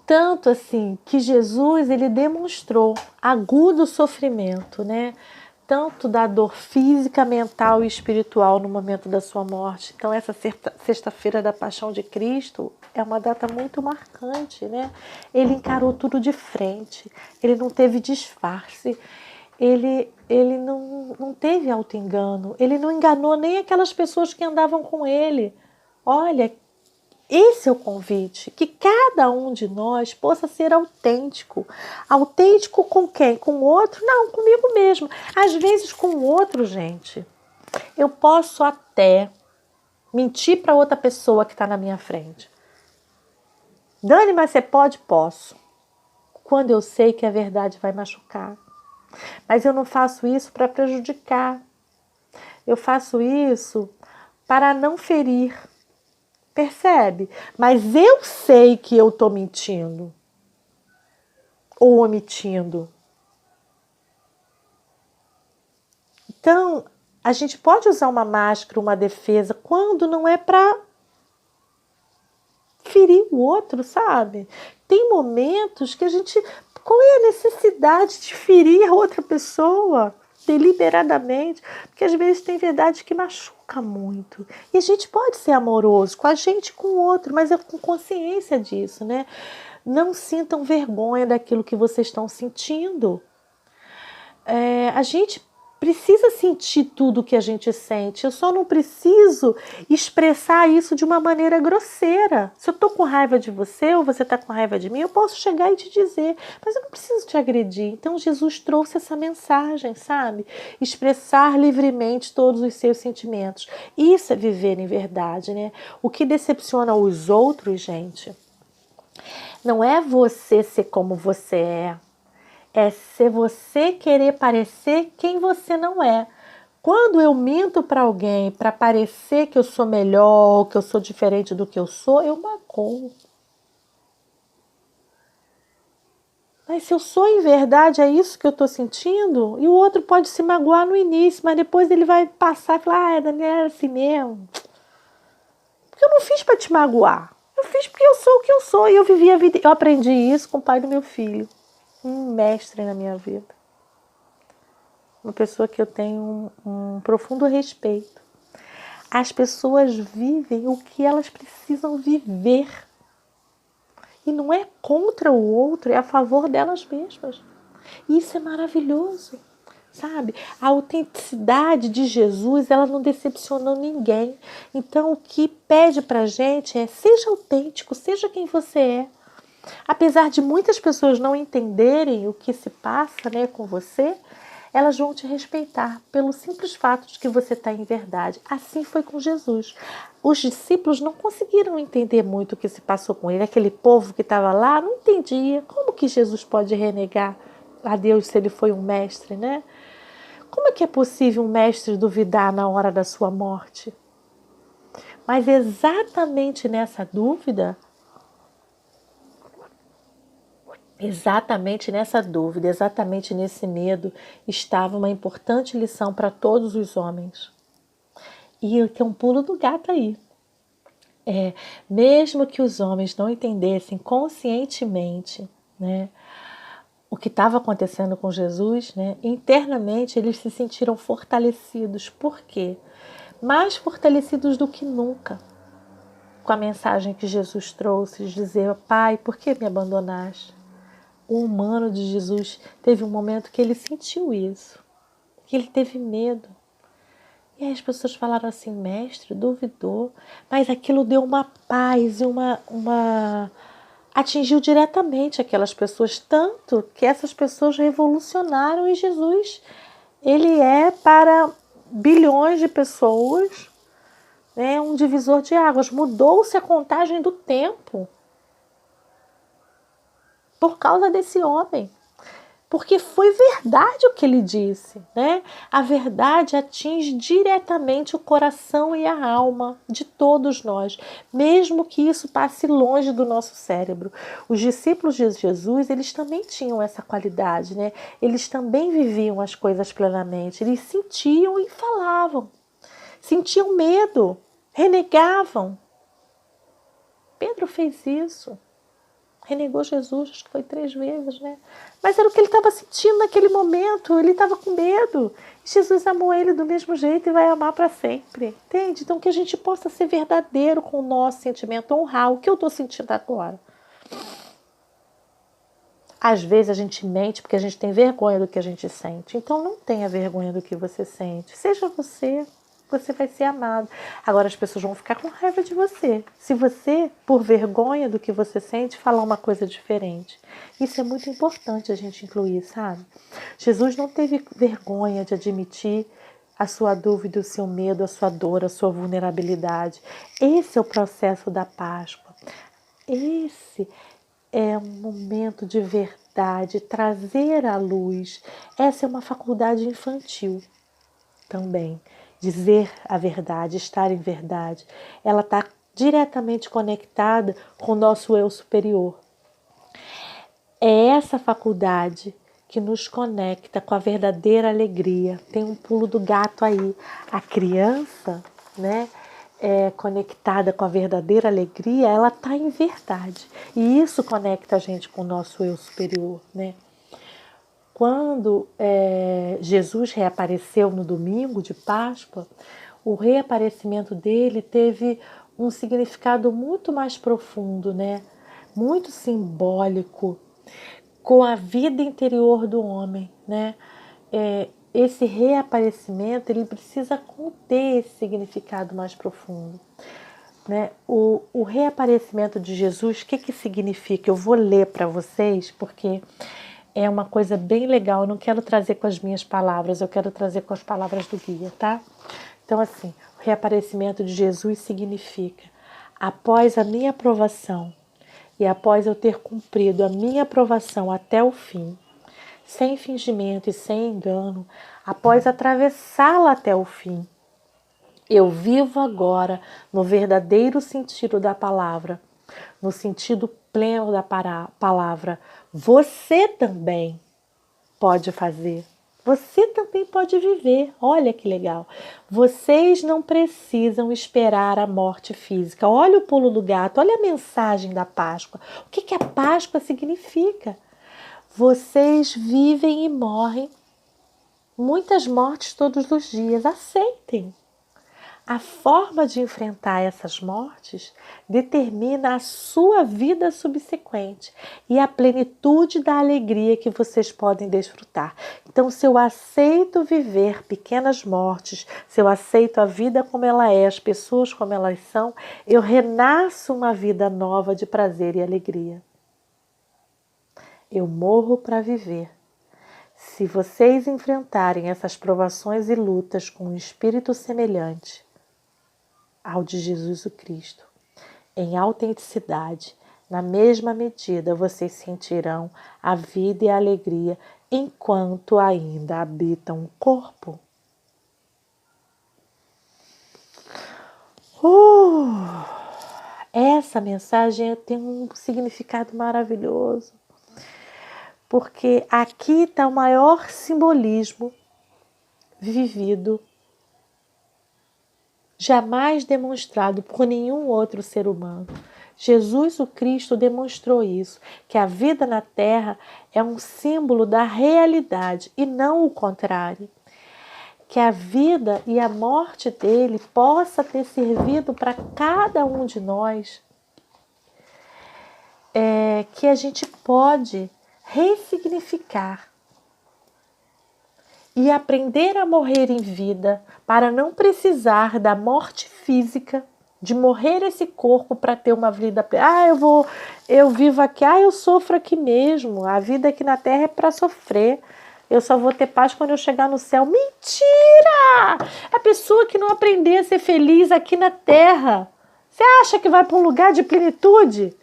Tanto assim que Jesus, ele demonstrou agudo sofrimento, né? Tanto da dor física, mental e espiritual no momento da sua morte. Então essa sexta-feira da Paixão de Cristo é uma data muito marcante, né? Ele encarou tudo de frente, ele não teve disfarce. Ele não teve auto-engano, ele não enganou nem aquelas pessoas que andavam com ele. Olha, esse é o convite, que cada um de nós possa ser autêntico. Autêntico com quem? Com o outro? Não, comigo mesmo. Às vezes com o outro, gente, eu posso até mentir para outra pessoa que está na minha frente. Dani, mas você pode? Posso. Quando eu sei que a verdade vai machucar. Mas eu não faço isso para prejudicar. Eu faço isso para não ferir. Percebe? Mas eu sei que eu estou mentindo. Ou omitindo. Então, a gente pode usar uma máscara, uma defesa, quando não é para ferir o outro, sabe? Tem momentos que a gente... Qual é a necessidade de ferir a outra pessoa deliberadamente? Porque às vezes tem verdade que machuca muito. E a gente pode ser amoroso com a gente e com o outro, mas é com consciência disso, né? Não sintam vergonha daquilo que vocês estão sentindo. A gente precisa sentir tudo o que a gente sente. Eu só não preciso expressar isso de uma maneira grosseira. Se eu estou com raiva de você ou você está com raiva de mim, eu posso chegar e te dizer, mas eu não preciso te agredir. Então Jesus trouxe essa mensagem, sabe? Expressar livremente todos os seus sentimentos. Isso é viver em verdade, né? O que decepciona os outros, gente, não é você ser como você é ser você querer parecer quem você não é. Quando eu minto para alguém para parecer que eu sou melhor, que eu sou diferente do que eu sou, eu macoo. Mas se eu sou em verdade, é isso que eu estou sentindo, e o outro pode se magoar no início, mas depois ele vai passar e falar, Daniela, era assim mesmo. Porque eu não fiz para te magoar. Eu fiz porque eu sou o que eu sou, e eu vivi a vida, eu aprendi isso com o pai do meu filho. Um mestre na minha vida. Uma pessoa que eu tenho um profundo respeito. As pessoas vivem o que elas precisam viver. E não é contra o outro, é a favor delas mesmas. E isso é maravilhoso, sabe? A autenticidade de Jesus, ela não decepcionou ninguém. Então, o que pede pra gente é, seja autêntico, seja quem você é. Apesar de muitas pessoas não entenderem o que se passa, né, com você, elas vão te respeitar pelo simples fato de que você está em verdade. Assim foi com Jesus. Os discípulos não conseguiram entender muito o que se passou com ele. Aquele povo que estava lá não entendia. Como que Jesus pode renegar a Deus se ele foi um mestre, né? Como é que é possível um mestre duvidar na hora da sua morte? Mas exatamente nessa dúvida, exatamente nesse medo, estava uma importante lição para todos os homens. E tem um pulo do gato aí. Mesmo que os homens não entendessem conscientemente, né, o que estava acontecendo com Jesus, né, internamente eles se sentiram fortalecidos. Por quê? Mais fortalecidos do que nunca. Com a mensagem que Jesus trouxe, de dizer, Pai, por que me abandonaste? O humano de Jesus teve um momento que ele sentiu isso, que ele teve medo. E aí as pessoas falaram assim, mestre, duvidou, mas aquilo deu uma paz e atingiu diretamente aquelas pessoas, tanto que essas pessoas revolucionaram e Jesus, ele é para bilhões de pessoas, né, um divisor de águas. Mudou-se a contagem do tempo por causa desse homem. Porque foi verdade o que ele disse, né? A verdade atinge diretamente o coração e a alma de todos nós, mesmo que isso passe longe do nosso cérebro. Os discípulos de Jesus, eles também tinham essa qualidade, né? Eles também viviam as coisas plenamente, eles sentiam e falavam, sentiam medo, renegavam. Pedro fez isso. Renegou Jesus, acho que foi 3 vezes, né? Mas era o que ele estava sentindo naquele momento, ele estava com medo. E Jesus amou ele do mesmo jeito e vai amar para sempre, entende? Então que a gente possa ser verdadeiro com o nosso sentimento, honrar o que eu estou sentindo agora. Às vezes a gente mente porque a gente tem vergonha do que a gente sente. Então não tenha vergonha do que você sente. Seja você, você vai ser amado. Agora as pessoas vão ficar com raiva de você. Se você, por vergonha do que você sente, falar uma coisa diferente. Isso é muito importante a gente incluir, sabe? Jesus não teve vergonha de admitir a sua dúvida, o seu medo, a sua dor, a sua vulnerabilidade. Esse é o processo da Páscoa. Esse é um momento de verdade, trazer à luz. Essa é uma faculdade infantil também. Dizer a verdade, estar em verdade. Ela está diretamente conectada com o nosso eu superior. É essa faculdade que nos conecta com a verdadeira alegria. Tem um pulo do gato aí. A criança, né? Conectada com a verdadeira alegria, ela está em verdade. E isso conecta a gente com o nosso eu superior, né? Quando Jesus reapareceu no domingo de Páscoa, o reaparecimento dele teve um significado muito mais profundo, né? Muito simbólico, com a vida interior do homem, né? Esse reaparecimento ele precisa conter esse significado mais profundo, né? O reaparecimento de Jesus, o que significa? Eu vou ler para vocês porque é uma coisa bem legal. Eu não quero trazer com as minhas palavras, eu quero trazer com as palavras do guia, tá? Então, assim, o reaparecimento de Jesus significa: após a minha aprovação e após eu ter cumprido a minha aprovação até o fim, sem fingimento e sem engano, após atravessá-la até o fim, eu vivo agora no verdadeiro sentido da palavra, no sentido pleno da palavra. Você também pode fazer. Você também pode viver. Olha que legal. Vocês não precisam esperar a morte física. Olha o pulo do gato, olha a mensagem da Páscoa. O que a Páscoa significa? Vocês vivem e morrem. Muitas mortes todos os dias. Aceitem. A forma de enfrentar essas mortes determina a sua vida subsequente e a plenitude da alegria que vocês podem desfrutar. Então, se eu aceito viver pequenas mortes, se eu aceito a vida como ela é, as pessoas como elas são, eu renasço uma vida nova de prazer e alegria. Eu morro para viver. Se vocês enfrentarem essas provações e lutas com um espírito semelhante ao de Jesus o Cristo, em autenticidade, na mesma medida vocês sentirão a vida e a alegria enquanto ainda habitam o corpo. Essa mensagem tem um significado maravilhoso, porque aqui está o maior simbolismo vivido, jamais demonstrado por nenhum outro ser humano. Jesus o Cristo demonstrou isso, que a vida na Terra é um símbolo da realidade e não o contrário. Que a vida e a morte dele possa ter servido para cada um de nós, que a gente pode ressignificar e aprender a morrer em vida para não precisar da morte física, de morrer esse corpo para ter uma vida. Eu vivo aqui, eu sofro aqui mesmo. A vida aqui na Terra é para sofrer. Eu só vou ter paz quando eu chegar no céu. Mentira! A pessoa que não aprender a ser feliz aqui na Terra, você acha que vai para um lugar de plenitude?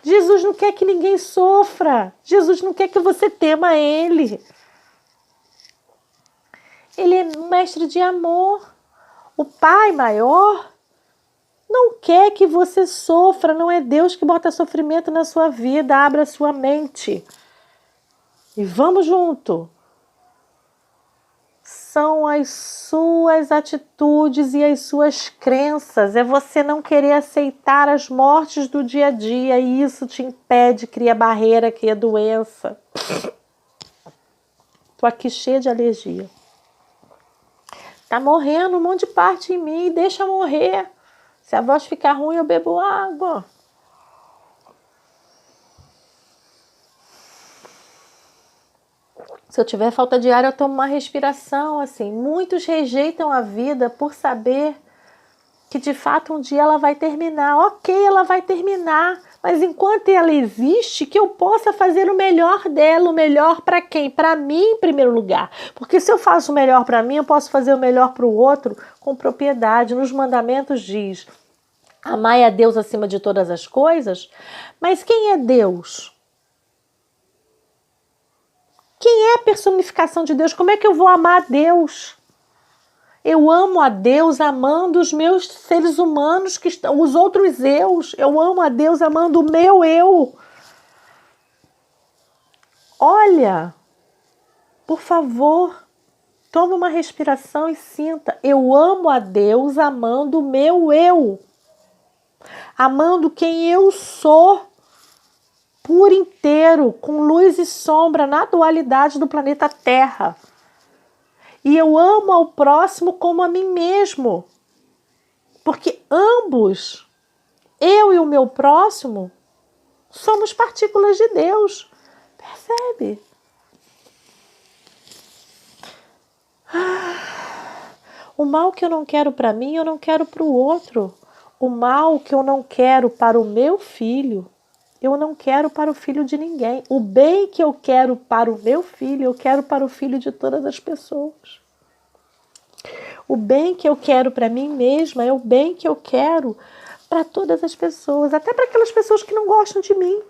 Jesus não quer que ninguém sofra. Jesus não quer que você tema Ele. Ele é um mestre de amor. O Pai maior não quer que você sofra. Não é Deus que bota sofrimento na sua vida. Abra sua mente. E vamos junto. São as suas atitudes e as suas crenças. É você não querer aceitar as mortes do dia a dia. E isso te impede, cria barreira, cria doença. Tô aqui cheia de alergia. Tá morrendo um monte de parte em mim. Deixa morrer. Se a voz ficar ruim, eu bebo água. Se eu tiver falta de ar, eu tomo uma respiração, assim. Muitos rejeitam a vida por saber que, de fato, um dia ela vai terminar. Ok, ela vai terminar. Mas enquanto ela existe, que eu possa fazer o melhor dela. O melhor para quem? Para mim, em primeiro lugar. Porque se eu faço o melhor para mim, eu posso fazer o melhor para o outro com propriedade. Nos mandamentos diz: amai a Deus acima de todas as coisas. Mas quem é Deus? Quem é a personificação de Deus? Como é que eu vou amar a Deus? Eu amo a Deus amando os meus seres humanos, que estão, os outros eus. Eu amo a Deus amando o meu eu. Olha, por favor, tome uma respiração e sinta. Eu amo a Deus amando o meu eu. Amando quem eu sou. Por inteiro, com luz e sombra, na dualidade do planeta Terra. E eu amo ao próximo como a mim mesmo. Porque ambos, eu e o meu próximo, somos partículas de Deus. Percebe? O mal que eu não quero para mim, eu não quero para o outro. O mal que eu não quero para o meu filho, eu não quero para o filho de ninguém. O bem que eu quero para o meu filho, eu quero para o filho de todas as pessoas. O bem que eu quero para mim mesma é o bem que eu quero para todas as pessoas. Até para aquelas pessoas que não gostam de mim.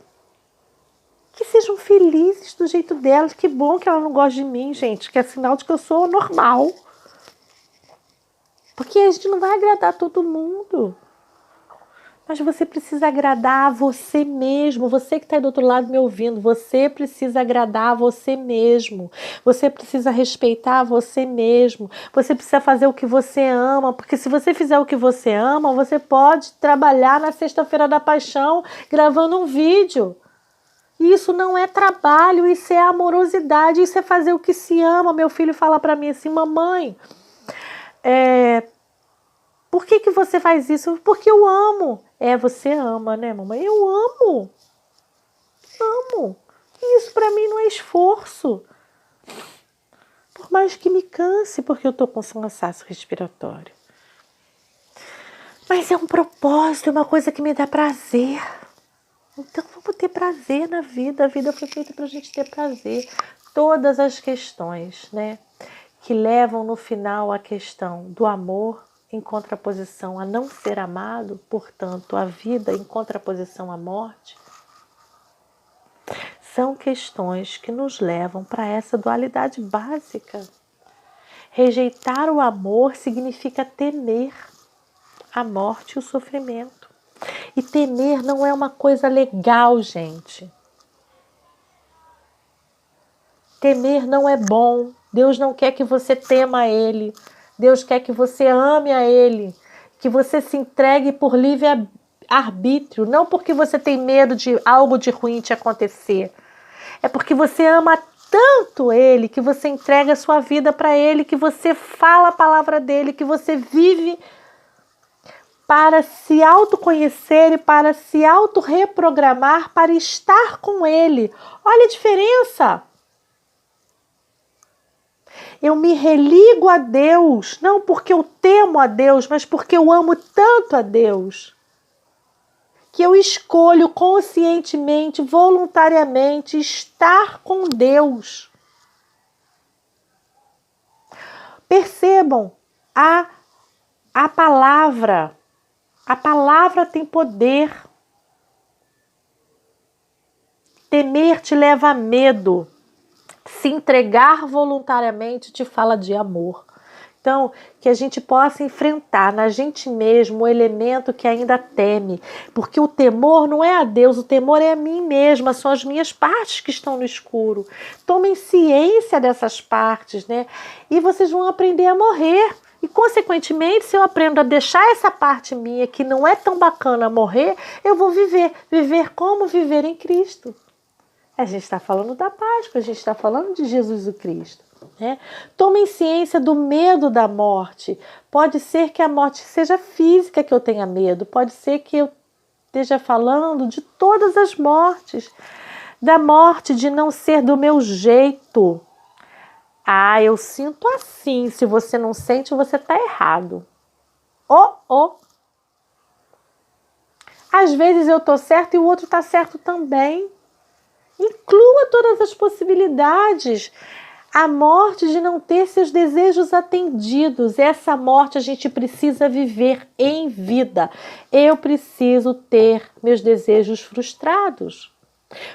Que sejam felizes do jeito delas. Que bom que ela não gosta de mim, gente. Que é sinal de que eu sou normal. Porque a gente não vai agradar todo mundo. Mas você precisa agradar a você mesmo. Você que está aí do outro lado me ouvindo, você precisa agradar a você mesmo. Você precisa respeitar a você mesmo. Você precisa fazer o que você ama. Porque se você fizer o que você ama, você pode trabalhar na Sexta-feira da Paixão gravando um vídeo. Isso não é trabalho, isso é amorosidade, isso é fazer o que se ama. Meu filho fala para mim assim: mamãe, por que você faz isso? Porque eu amo. Você ama, né, mamãe? Eu amo. Amo. Isso para mim não é esforço. Por mais que me canse, porque eu estou com cansaço respiratório. Mas é um propósito, é uma coisa que me dá prazer. Então vamos ter prazer na vida. A vida foi feita para a gente ter prazer. Todas as questões, né, que levam no final à questão do amor em contraposição a não ser amado, portanto, a vida em contraposição à morte, são questões que nos levam para essa dualidade básica. Rejeitar o amor significa temer a morte e o sofrimento. E temer não é uma coisa legal, gente. Temer não é bom. Deus não quer que você tema a Ele. Deus quer que você ame a Ele, que você se entregue por livre arbítrio, não porque você tem medo de algo de ruim te acontecer. É porque você ama tanto Ele, que você entrega a sua vida para Ele, que você fala a palavra dEle, que você vive para se autoconhecer e para se autorreprogramar, para estar com Ele. Olha a diferença! Eu me religo a Deus, não porque eu temo a Deus, mas porque eu amo tanto a Deus, que eu escolho conscientemente, voluntariamente estar com Deus. Percebam, a palavra tem poder. Temer te leva a medo. Se entregar voluntariamente te fala de amor. Então, que a gente possa enfrentar na gente mesmo o elemento que ainda teme. Porque o temor não é a Deus, o temor é a mim mesma, são as minhas partes que estão no escuro. Tomem ciência dessas partes, né? E vocês vão aprender a morrer. E, consequentemente, se eu aprendo a deixar essa parte minha que não é tão bacana morrer, eu vou viver. Viver como? Viver em Cristo. A gente está falando da Páscoa, a gente está falando de Jesus o Cristo. Né? Tomem ciência do medo da morte. Pode ser que a morte seja física que eu tenha medo, pode ser que eu esteja falando de todas as mortes. Da morte de não ser do meu jeito. Ah, eu sinto assim. Se você não sente, você está errado. Às vezes eu estou certo e o outro está certo também. Inclua todas as possibilidades. A morte de não ter seus desejos atendidos. Essa morte a gente precisa viver em vida. Eu preciso ter meus desejos frustrados.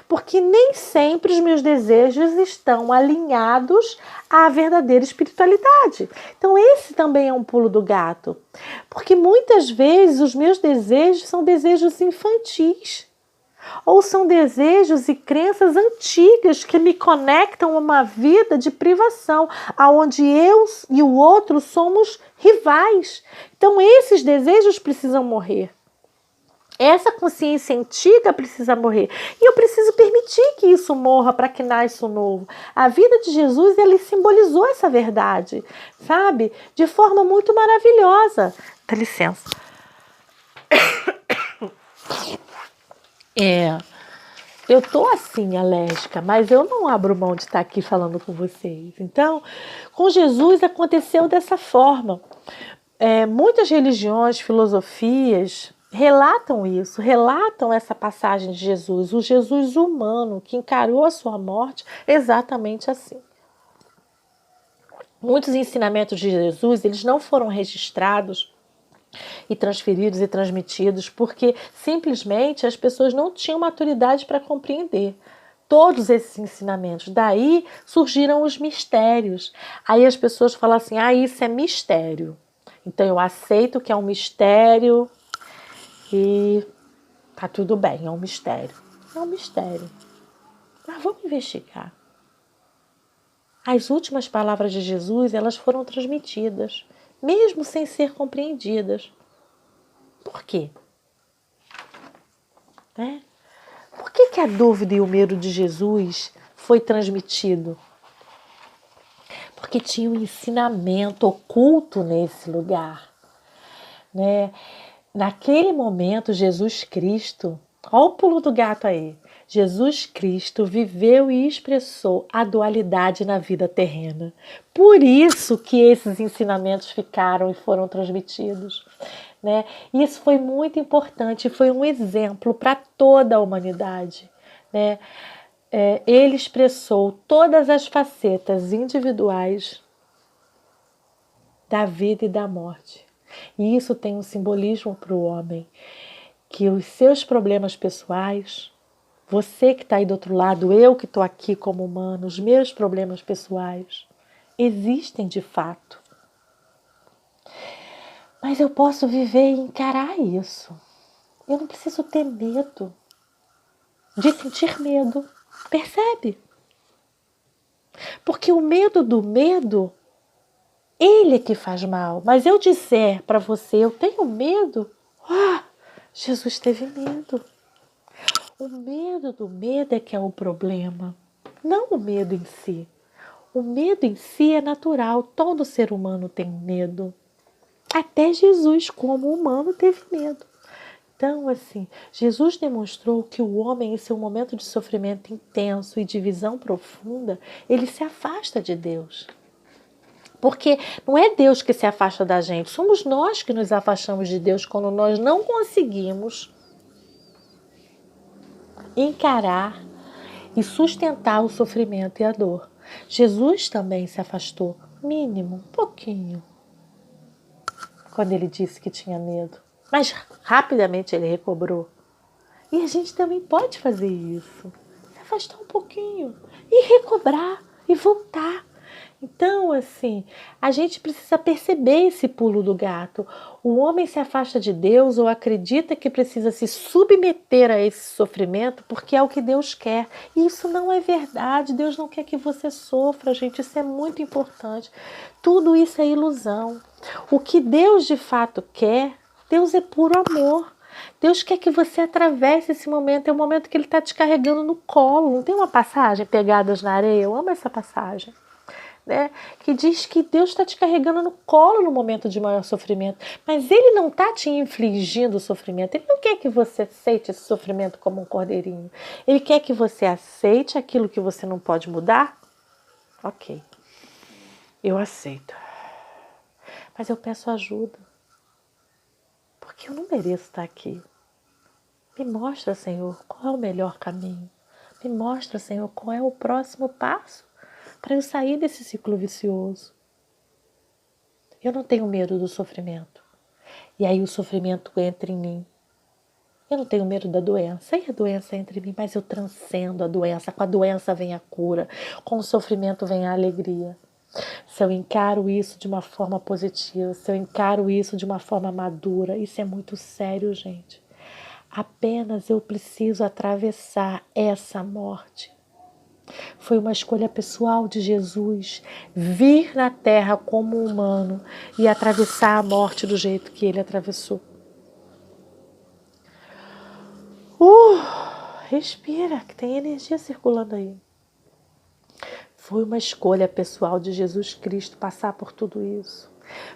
Porque nem sempre os meus desejos estão alinhados à verdadeira espiritualidade. Então esse também é um pulo do gato. Porque muitas vezes os meus desejos são desejos infantis. Ou são desejos e crenças antigas que me conectam a uma vida de privação, onde eu e o outro somos rivais. Então esses desejos precisam morrer. Essa consciência antiga precisa morrer. E eu preciso permitir que isso morra para que nasça o novo. A vida de Jesus, ele simbolizou essa verdade, sabe? De forma muito maravilhosa. Dá licença. Eu tô assim, alérgica, mas eu não abro mão de estar aqui falando com vocês. Então, com Jesus aconteceu dessa forma. Muitas religiões, filosofias relatam isso, relatam essa passagem de Jesus, o Jesus humano que encarou a sua morte exatamente assim. Muitos ensinamentos de Jesus, eles não foram registrados e transferidos e transmitidos porque simplesmente as pessoas não tinham maturidade para compreender todos esses ensinamentos. Daí surgiram os mistérios. Aí as pessoas falam assim, isso é mistério. Então eu aceito que é um mistério e tá tudo bem, é um mistério. É um mistério. Mas vamos investigar. As últimas palavras de Jesus, elas foram transmitidas, mesmo sem ser compreendidas. Por quê? Por que a dúvida e o medo de Jesus foi transmitido? Porque tinha um ensinamento oculto nesse lugar. Né? Naquele momento, Jesus Cristo, olha o pulo do gato aí, Jesus Cristo viveu e expressou a dualidade na vida terrena. Por isso que esses ensinamentos ficaram e foram transmitidos. Né? Isso foi muito importante, foi um exemplo para toda a humanidade. Né? Ele expressou todas as facetas individuais da vida e da morte. E isso tem um simbolismo para o homem, que os seus problemas pessoais, você que está aí do outro lado, eu que estou aqui como humano, os meus problemas pessoais existem de fato. Mas eu posso viver e encarar isso. Eu não preciso ter medo de sentir medo. Percebe? Porque o medo do medo, ele é que faz mal. Mas eu disser para você, eu tenho medo. Jesus teve medo. O medo do medo é que é o problema. Não o medo em si. O medo em si é natural. Todo ser humano tem medo. Até Jesus, como humano, teve medo. Então, assim, Jesus demonstrou que o homem, em seu momento de sofrimento intenso e de visão profunda, ele se afasta de Deus. Porque não é Deus que se afasta da gente, somos nós que nos afastamos de Deus quando nós não conseguimos encarar e sustentar o sofrimento e a dor. Jesus também se afastou, mínimo, um pouquinho, quando ele disse que tinha medo. Mas rapidamente ele recobrou. E a gente também pode fazer isso. Se afastar um pouquinho e recobrar e voltar. Então, assim, a gente precisa perceber esse pulo do gato. O homem se afasta de Deus ou acredita que precisa se submeter a esse sofrimento porque é o que Deus quer. E isso não é verdade. Deus não quer que você sofra, gente. Isso é muito importante. Tudo isso é ilusão. O que Deus de fato quer, Deus é puro amor. Deus quer que você atravesse esse momento. É o momento que Ele está te carregando no colo. Não tem uma passagem, Pegadas na Areia? Eu amo essa passagem. Né, que diz que Deus está te carregando no colo no momento de maior sofrimento, mas Ele não está te infligindo o sofrimento. Ele não quer que você aceite esse sofrimento como um cordeirinho. Ele quer que você aceite aquilo que você não pode mudar. Ok, eu aceito, mas eu peço ajuda, porque eu não mereço estar aqui. Me mostra, Senhor, qual é o melhor caminho. Me mostra, Senhor, qual é o próximo passo para eu sair desse ciclo vicioso. Eu não tenho medo do sofrimento. E aí o sofrimento entra em mim. Eu não tenho medo da doença. E a doença entra em mim, mas eu transcendo a doença. Com a doença vem a cura. Com o sofrimento vem a alegria. Se eu encaro isso de uma forma positiva, se eu encaro isso de uma forma madura, isso é muito sério, gente. Apenas eu preciso atravessar essa morte. Foi uma escolha pessoal de Jesus vir na terra como humano e atravessar a morte do jeito que ele atravessou. Respira, que tem energia circulando aí. Foi uma escolha pessoal de Jesus Cristo passar por tudo isso.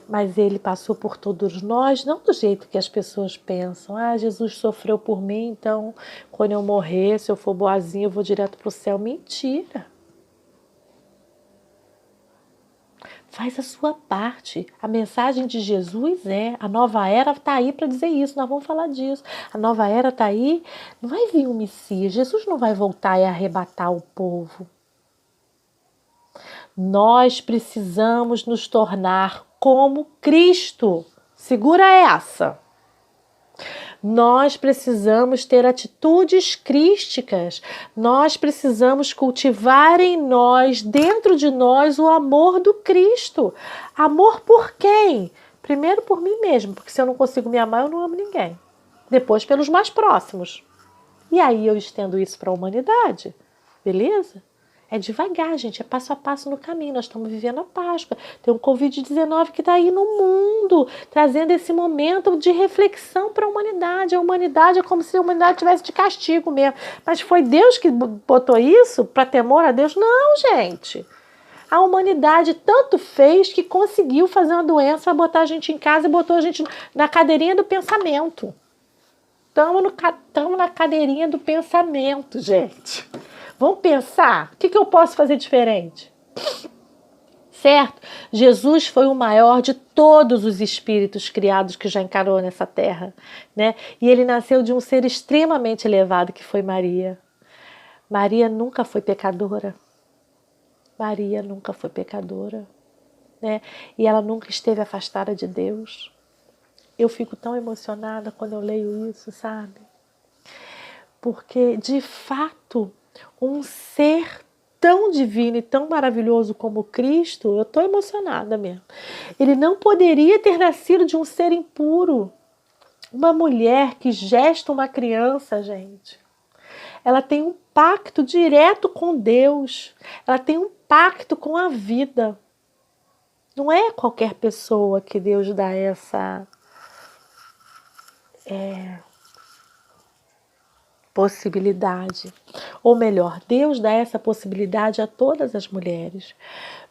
Mas ele passou por todos nós, não do jeito que as pessoas pensam. Jesus sofreu por mim, então quando eu morrer, se eu for boazinha, eu vou direto para o céu. Mentira! Faz a sua parte. A mensagem de Jesus a nova era está aí para dizer isso, nós vamos falar disso. A nova era está aí, não vai vir um Messias, Jesus não vai voltar e arrebatar o povo. Nós precisamos nos tornar como Cristo. Segura essa. Nós precisamos ter atitudes crísticas. Nós precisamos cultivar em nós, dentro de nós, o amor do Cristo. Amor por quem? Primeiro por mim mesmo, porque se eu não consigo me amar, eu não amo ninguém. Depois pelos mais próximos. E aí eu estendo isso para a humanidade. Beleza? É devagar, gente, é passo a passo no caminho. Nós estamos vivendo a Páscoa. Tem um Covid-19 que está aí no mundo, trazendo esse momento de reflexão para a humanidade. A humanidade é como se a humanidade tivesse de castigo mesmo. Mas foi Deus que botou isso para temor a Deus? Não, gente. A humanidade tanto fez que conseguiu fazer uma doença, botar a gente em casa e botou a gente na cadeirinha do pensamento. Estamos na cadeirinha do pensamento, gente. Vamos pensar, o que eu posso fazer diferente? Certo? Jesus foi o maior de todos os espíritos criados que já encarou nessa terra, né? E ele nasceu de um ser extremamente elevado que foi Maria. Maria nunca foi pecadora. Maria nunca foi pecadora, né? E ela nunca esteve afastada de Deus. Eu fico tão emocionada quando eu leio isso, sabe? Porque, de fato, um ser tão divino e tão maravilhoso como Cristo, eu estou emocionada mesmo. Ele não poderia ter nascido de um ser impuro. Uma mulher que gesta uma criança, gente, ela tem um pacto direto com Deus. Ela tem um pacto com a vida. Não é qualquer pessoa que Deus dá essa possibilidade. Ou melhor, Deus dá essa possibilidade a todas as mulheres.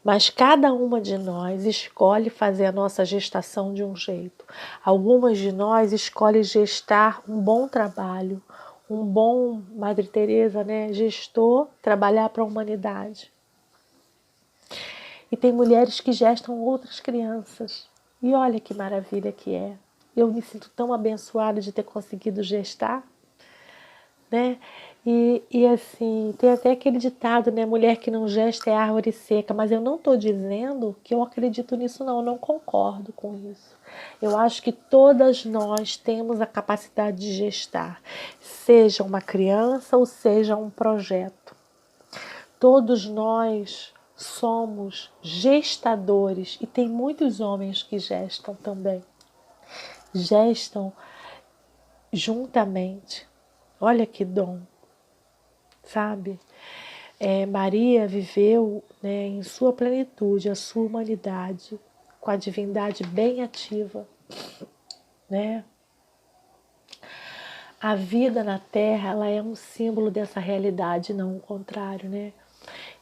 Mas cada uma de nós escolhe fazer a nossa gestação de um jeito. Algumas de nós escolhem gestar um bom trabalho, um bom, Madre Teresa, né, gestor, trabalhar para a humanidade. E tem mulheres que gestam outras crianças. E olha que maravilha que é. Eu me sinto tão abençoada de ter conseguido gestar, né? E assim, tem até aquele ditado, né? Mulher que não gesta é árvore seca. Mas eu não estou dizendo que eu acredito nisso, não. Eu não concordo com isso. Eu acho que todas nós temos a capacidade de gestar. Seja uma criança ou seja um projeto. Todos nós somos gestadores. E tem muitos homens que gestam também. Gestam juntamente. Olha que dom, sabe? Maria viveu, né, em sua plenitude, a sua humanidade, com a divindade bem ativa, né? A vida na Terra, ela é um símbolo dessa realidade, não o contrário, né?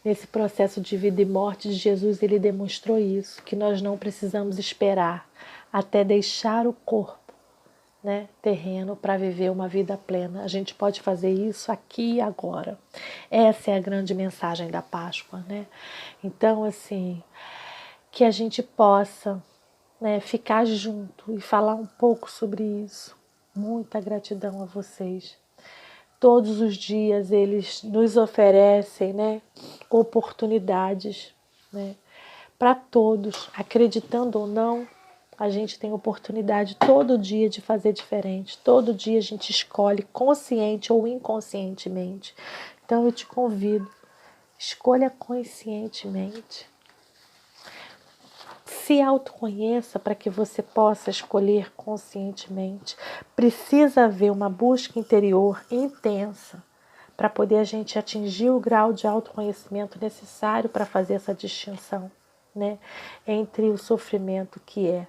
Nesse processo de vida e morte de Jesus, ele demonstrou isso, que nós não precisamos esperar até deixar o corpo, né, terreno para viver uma vida plena. A gente pode fazer isso aqui e agora. Essa é a grande mensagem da Páscoa, né? Então, assim, que a gente possa, né, ficar junto e falar um pouco sobre isso. Muita gratidão a vocês. Todos os dias eles nos oferecem, né, oportunidades, né, para todos, acreditando ou não. A gente tem oportunidade todo dia de fazer diferente. Todo dia a gente escolhe consciente ou inconscientemente. Então eu te convido, escolha conscientemente. Se autoconheça para que você possa escolher conscientemente. Precisa haver uma busca interior intensa para poder a gente atingir o grau de autoconhecimento necessário para fazer essa distinção, né, entre o sofrimento que é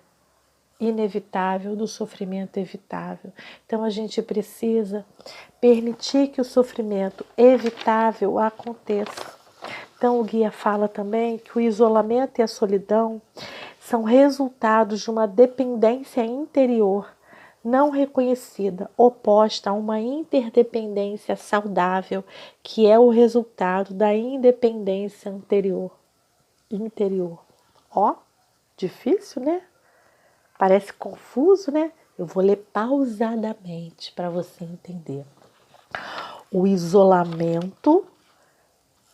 inevitável do sofrimento evitável. Então a gente precisa permitir que o sofrimento evitável aconteça. Então o guia fala também que o isolamento e a solidão são resultados de uma dependência interior não reconhecida, oposta a uma interdependência saudável, que é o resultado da independência interior. Ó, difícil, né? Parece confuso, né? Eu vou ler pausadamente para você entender. O isolamento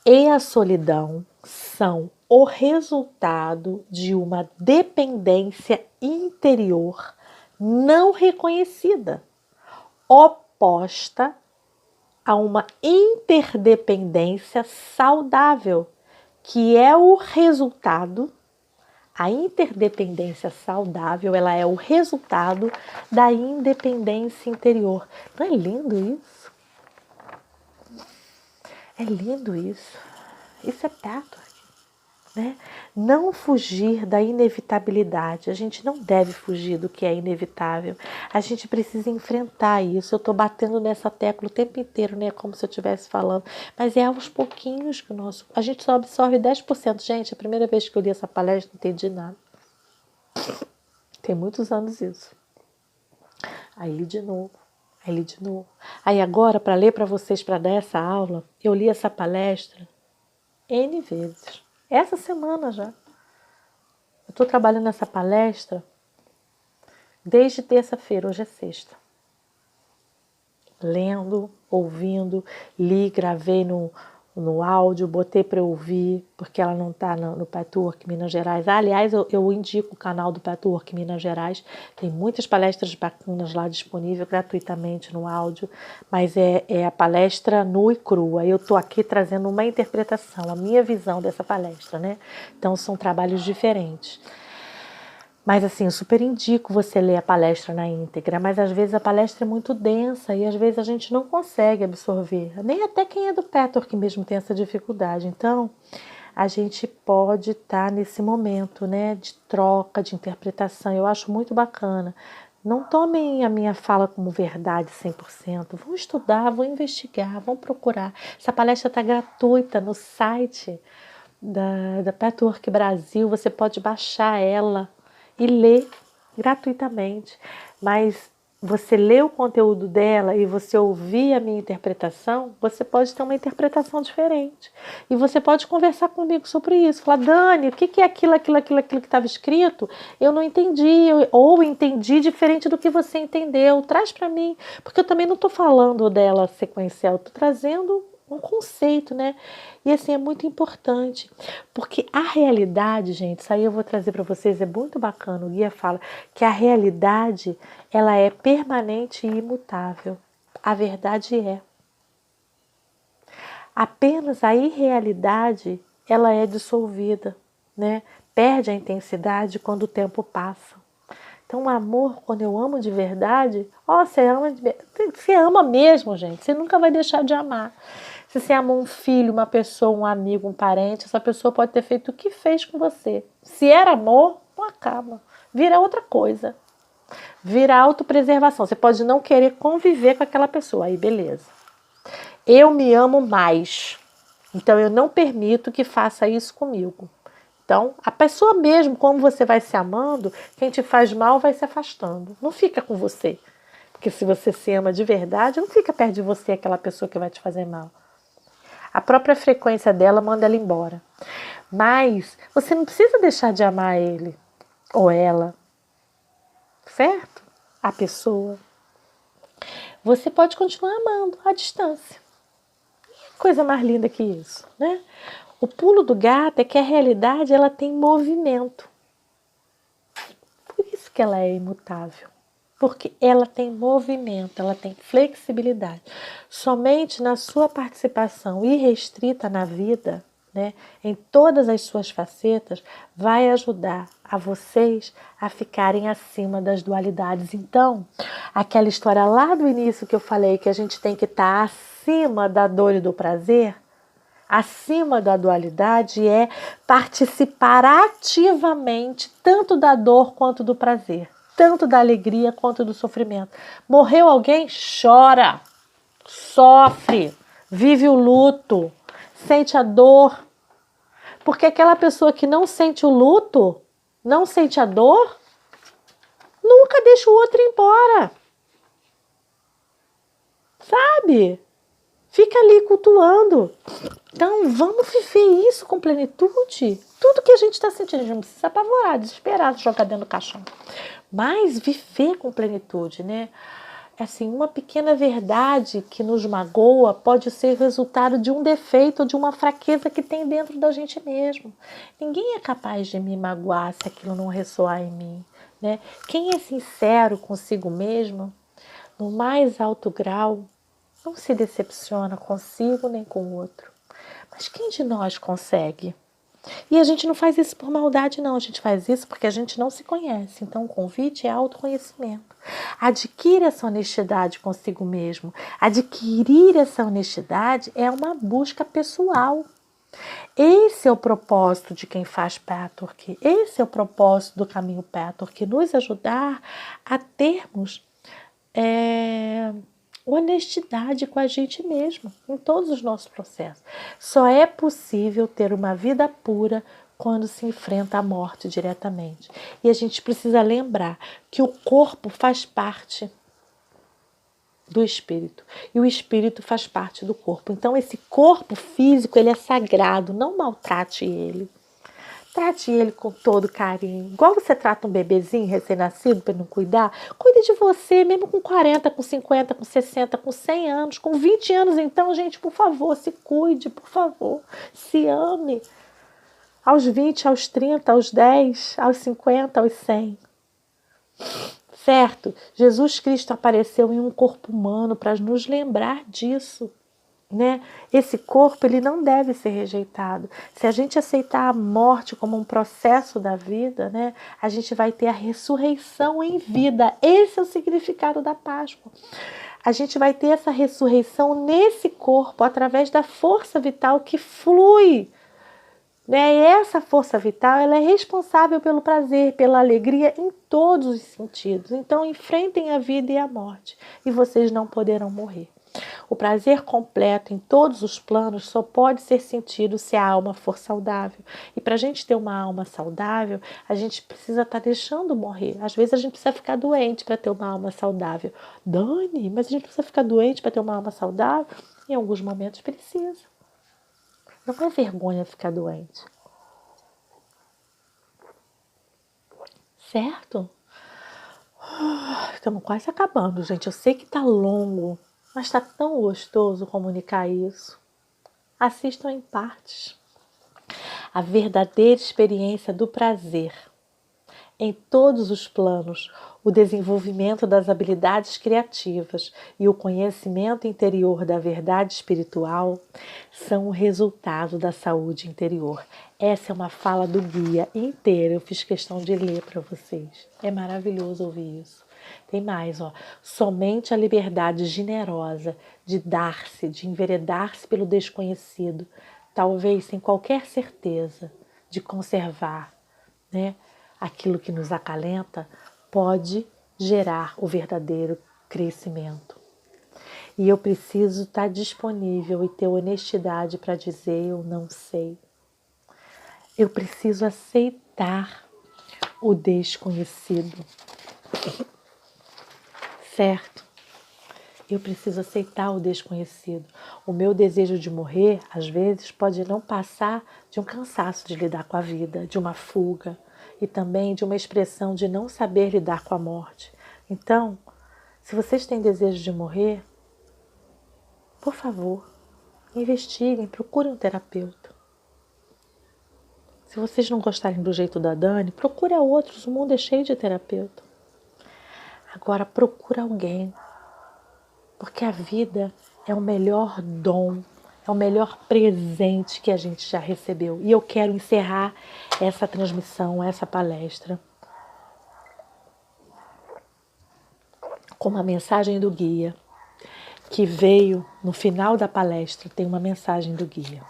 e a solidão são o resultado de uma dependência interior não reconhecida, oposta a uma interdependência saudável, que é o resultado. A interdependência saudável, ela é o resultado da independência interior. Não é lindo isso? É lindo isso. Isso é Patrick, né? Não fugir da inevitabilidade. A gente não deve fugir do que é inevitável. A gente precisa enfrentar isso. Eu estou batendo nessa tecla o tempo inteiro, né? Como se eu estivesse falando. Mas é aos pouquinhos que a gente só absorve 10%. Gente, a primeira vez que eu li essa palestra, não entendi nada. Tem muitos anos isso. Aí li de novo. Aí agora, para ler para vocês, para dar essa aula, eu li essa palestra N vezes. Essa semana já. Eu estou trabalhando nessa palestra desde terça-feira, hoje é sexta. Lendo, ouvindo, li, gravei no áudio, botei para eu ouvir, porque ela não está no Patchwork Minas Gerais. Aliás, eu indico o canal do Patchwork Minas Gerais. Tem muitas palestras bacanas lá disponíveis gratuitamente no áudio, mas é a palestra nua e crua. Eu estou aqui trazendo uma interpretação, a minha visão dessa palestra, né? Então, são trabalhos diferentes. Mas assim, eu super indico você ler a palestra na íntegra, mas às vezes a palestra é muito densa e às vezes a gente não consegue absorver. Nem até quem é do Patchwork mesmo tem essa dificuldade. Então, a gente pode estar nesse momento, né, de troca, de interpretação. Eu acho muito bacana. Não tomem a minha fala como verdade 100%. Vão estudar, vão investigar, vão procurar. Essa palestra está gratuita no site da Patchwork Brasil. Você pode baixar ela e ler gratuitamente, mas você lê o conteúdo dela e você ouvir a minha interpretação, você pode ter uma interpretação diferente. E você pode conversar comigo sobre isso. Falar, Dani, o que é aquilo que estava escrito? Eu não entendi, ou entendi diferente do que você entendeu. Traz para mim, porque eu também não estou falando dela sequencial, estou trazendo um conceito, né? E assim, é muito importante, porque a realidade, gente, isso aí eu vou trazer para vocês, é muito bacana, o guia fala que a realidade, ela é permanente e imutável. A verdade é. Apenas a irrealidade, ela é dissolvida, né? Perde a intensidade quando o tempo passa. Então, o amor, quando eu amo de verdade, você ama mesmo, gente. Você nunca vai deixar de amar. Se você ama um filho, uma pessoa, um amigo, um parente, essa pessoa pode ter feito o que fez com você. Se era amor, não acaba. Vira outra coisa. Vira autopreservação. Você pode não querer conviver com aquela pessoa. Aí, beleza. Eu me amo mais. Então, eu não permito que faça isso comigo. Então, a pessoa mesmo, como você vai se amando, quem te faz mal vai se afastando. Não fica com você. Porque se você se ama de verdade, não fica perto de você aquela pessoa que vai te fazer mal. A própria frequência dela manda ela embora. Mas você não precisa deixar de amar ele ou ela. Certo? A pessoa. Você pode continuar amando à distância. Coisa mais linda que isso, né? O pulo do gato é que a realidade ela tem movimento. Por isso que ela é imutável. Porque ela tem movimento, ela tem flexibilidade. Somente na sua participação irrestrita na vida, né, em todas as suas facetas, vai ajudar a vocês a ficarem acima das dualidades. Então, aquela história lá do início que eu falei, que a gente tem que estar acima da dor e do prazer, acima da dualidade é participar ativamente tanto da dor quanto do prazer, tanto da alegria quanto do sofrimento. Morreu alguém? Chora, sofre, vive o luto, sente a dor. Porque aquela pessoa que não sente o luto, não sente a dor, nunca deixa o outro ir embora. Sabe? Fica ali cultuando. Então, vamos viver isso com plenitude. Tudo que a gente está sentindo, a gente não precisa apavorar, desesperado, jogar dentro do caixão. Mas viver com plenitude, né? Assim, uma pequena verdade que nos magoa pode ser resultado de um defeito ou de uma fraqueza que tem dentro da gente mesmo. Ninguém é capaz de me magoar se aquilo não ressoar em mim, né? Quem é sincero consigo mesmo, no mais alto grau, não se decepciona consigo nem com o outro. Mas quem de nós consegue? E a gente não faz isso por maldade, não. A gente faz isso porque a gente não se conhece. Então, o convite é autoconhecimento. Adquire essa honestidade consigo mesmo. Adquirir essa honestidade é uma busca pessoal. Esse é o propósito de quem faz Patchwork. Esse é o propósito do caminho Patchwork, nos ajudar a termos honestidade com a gente mesmo, em todos os nossos processos. Só é possível ter uma vida pura quando se enfrenta a morte diretamente. E a gente precisa lembrar que o corpo faz parte do espírito e o espírito faz parte do corpo. Então esse corpo físico, ele é sagrado, não maltrate ele. Trate ele com todo carinho. Igual você trata um bebezinho recém-nascido para não cuidar, cuide de você, mesmo com 40, com 50, com 60, com 100 anos, com 20 anos. Então, gente, por favor, se cuide, por favor. Se ame. Aos 20, aos 30, aos 10, aos 50, aos 100. Certo? Jesus Cristo apareceu em um corpo humano para nos lembrar disso. Né? Esse corpo ele não deve ser rejeitado. Se a gente aceitar a morte como um processo da vida, né, a gente vai ter a ressurreição em vida. Esse é o significado da Páscoa. A gente vai ter essa ressurreição nesse corpo através da força vital que flui. Né? E essa força vital ela é responsável pelo prazer, pela alegria em todos os sentidos. Então enfrentem a vida e a morte e vocês não poderão morrer. O prazer completo em todos os planos só pode ser sentido se a alma for saudável. E para a gente ter uma alma saudável, a gente precisa estar deixando morrer. Às vezes a gente precisa ficar doente para ter uma alma saudável. Dani, mas a gente precisa ficar doente para ter uma alma saudável? Em alguns momentos precisa. Não é vergonha ficar doente. Certo? Estamos quase acabando, gente. Eu sei que tá longo, mas tá tão gostoso comunicar isso. Assistam em partes. A verdadeira experiência do prazer. Em todos os planos, o desenvolvimento das habilidades criativas e o conhecimento interior da verdade espiritual são o resultado da saúde interior. Essa é uma fala do guia inteira, eu fiz questão de ler para vocês. É maravilhoso ouvir isso. Tem mais, ó. Somente a liberdade generosa de dar-se, de enveredar-se pelo desconhecido, talvez sem qualquer certeza de conservar, né, aquilo que nos acalenta, pode gerar o verdadeiro crescimento. E eu preciso estar disponível e ter honestidade para dizer eu não sei. Eu preciso aceitar o desconhecido. Certo? Eu preciso aceitar o desconhecido. O meu desejo de morrer, às vezes, pode não passar de um cansaço de lidar com a vida, de uma fuga e também de uma expressão de não saber lidar com a morte. Então, se vocês têm desejo de morrer, por favor, investiguem, procurem um terapeuta. Se vocês não gostarem do jeito da Dani, procure outros, o mundo é cheio de terapeuta. Agora procura alguém, porque a vida é o melhor dom, é o melhor presente que a gente já recebeu. E eu quero encerrar essa transmissão, essa palestra, com uma mensagem do guia, que veio no final da palestra, tem uma mensagem do guia.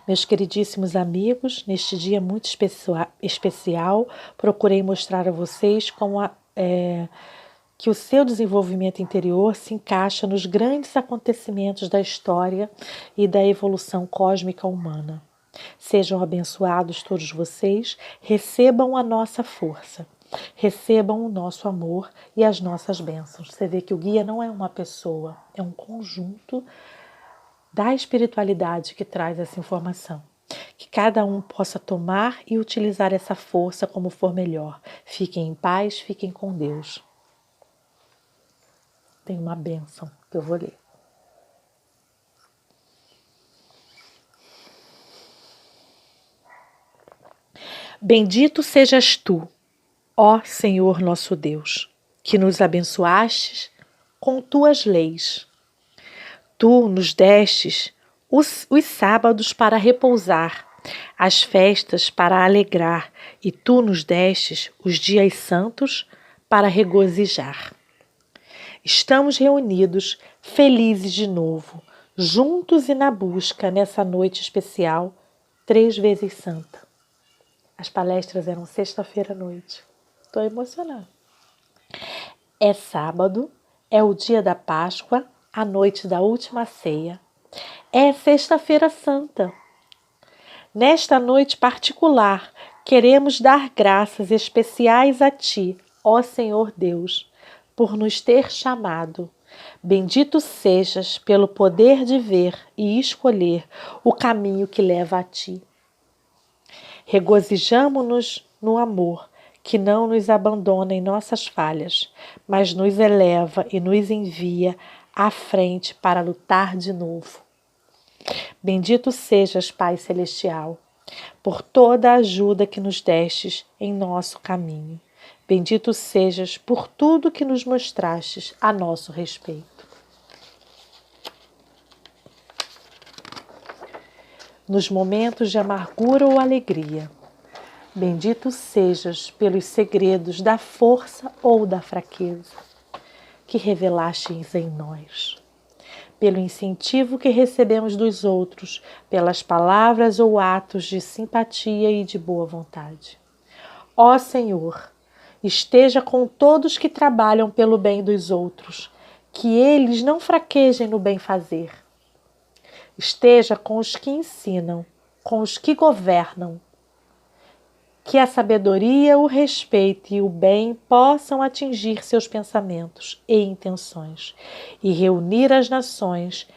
Meus queridíssimos amigos, neste dia muito especial, procurei mostrar a vocês que o seu desenvolvimento interior se encaixa nos grandes acontecimentos da história e da evolução cósmica humana. Sejam abençoados todos vocês, recebam a nossa força, recebam o nosso amor e as nossas bênçãos. Você vê que o guia não é uma pessoa, é um conjunto da espiritualidade que traz essa informação. Que cada um possa tomar e utilizar essa força como for melhor. Fiquem em paz, fiquem com Deus. Tem uma bênção que eu vou ler. Bendito sejas tu, ó Senhor nosso Deus, que nos abençoastes com tuas leis. Tu nos destes os sábados para repousar, as festas para alegrar, e tu nos destes os dias santos para regozijar. Estamos reunidos, felizes de novo, juntos e na busca, nessa noite especial, 3 vezes santa. As palestras eram sexta-feira à noite. Estou emocionada. É sábado, é o dia da Páscoa, a noite da última ceia. É sexta-feira santa. Nesta noite particular, queremos dar graças especiais a Ti, ó Senhor Deus, por nos ter chamado. Bendito sejas pelo poder de ver e escolher o caminho que leva a Ti. Regozijamo-nos no amor, que não nos abandona em nossas falhas, mas nos eleva e nos envia à frente para lutar de novo. Bendito sejas, Pai Celestial, por toda a ajuda que nos destes em nosso caminho. Bendito sejas por tudo que nos mostrastes a nosso respeito. Nos momentos de amargura ou alegria, bendito sejas pelos segredos da força ou da fraqueza que revelastes em nós, pelo incentivo que recebemos dos outros, pelas palavras ou atos de simpatia e de boa vontade. Ó Senhor, esteja com todos que trabalham pelo bem dos outros, que eles não fraquejem no bem fazer. Esteja com os que ensinam, com os que governam. Que a sabedoria, o respeito e o bem possam atingir seus pensamentos e intenções e reunir as nações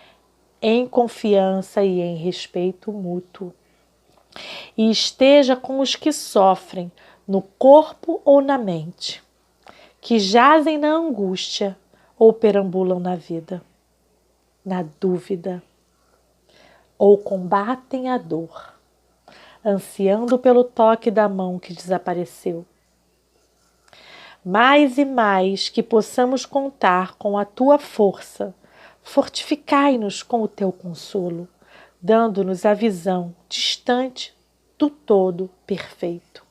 em confiança e em respeito mútuo. E esteja com os que sofrem, no corpo ou na mente, que jazem na angústia ou perambulam na vida, na dúvida, ou combatem a dor, ansiando pelo toque da mão que desapareceu. Mais e mais que possamos contar com a tua força, fortificai-nos com o teu consolo, dando-nos a visão distante do todo perfeito.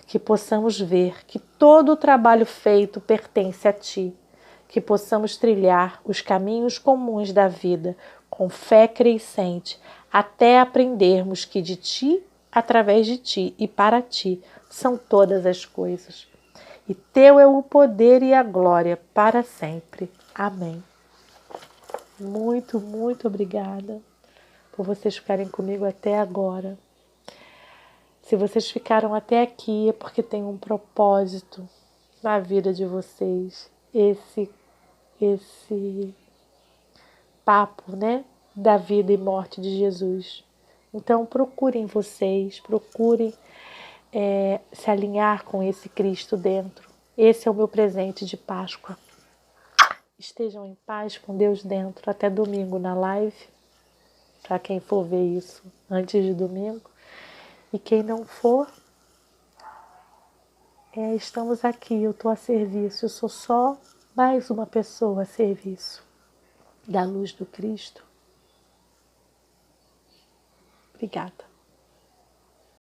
Que possamos ver que todo o trabalho feito pertence a ti, que possamos trilhar os caminhos comuns da vida com fé crescente, até aprendermos que de ti, através de ti e para ti são todas as coisas. E teu é o poder e a glória para sempre. Amém. Muito, muito obrigada por vocês ficarem comigo até agora. Se vocês ficaram até aqui é porque tem um propósito na vida de vocês. Esse papo, né, da vida e morte de Jesus. Então procurem vocês, procurem se alinhar com esse Cristo dentro. Esse é o meu presente de Páscoa. Estejam em paz com Deus dentro. Até domingo na live, para quem for ver isso antes de domingo. E quem não for, estamos aqui, eu estou a serviço. Eu sou só mais uma pessoa a serviço da luz do Cristo. Obrigada.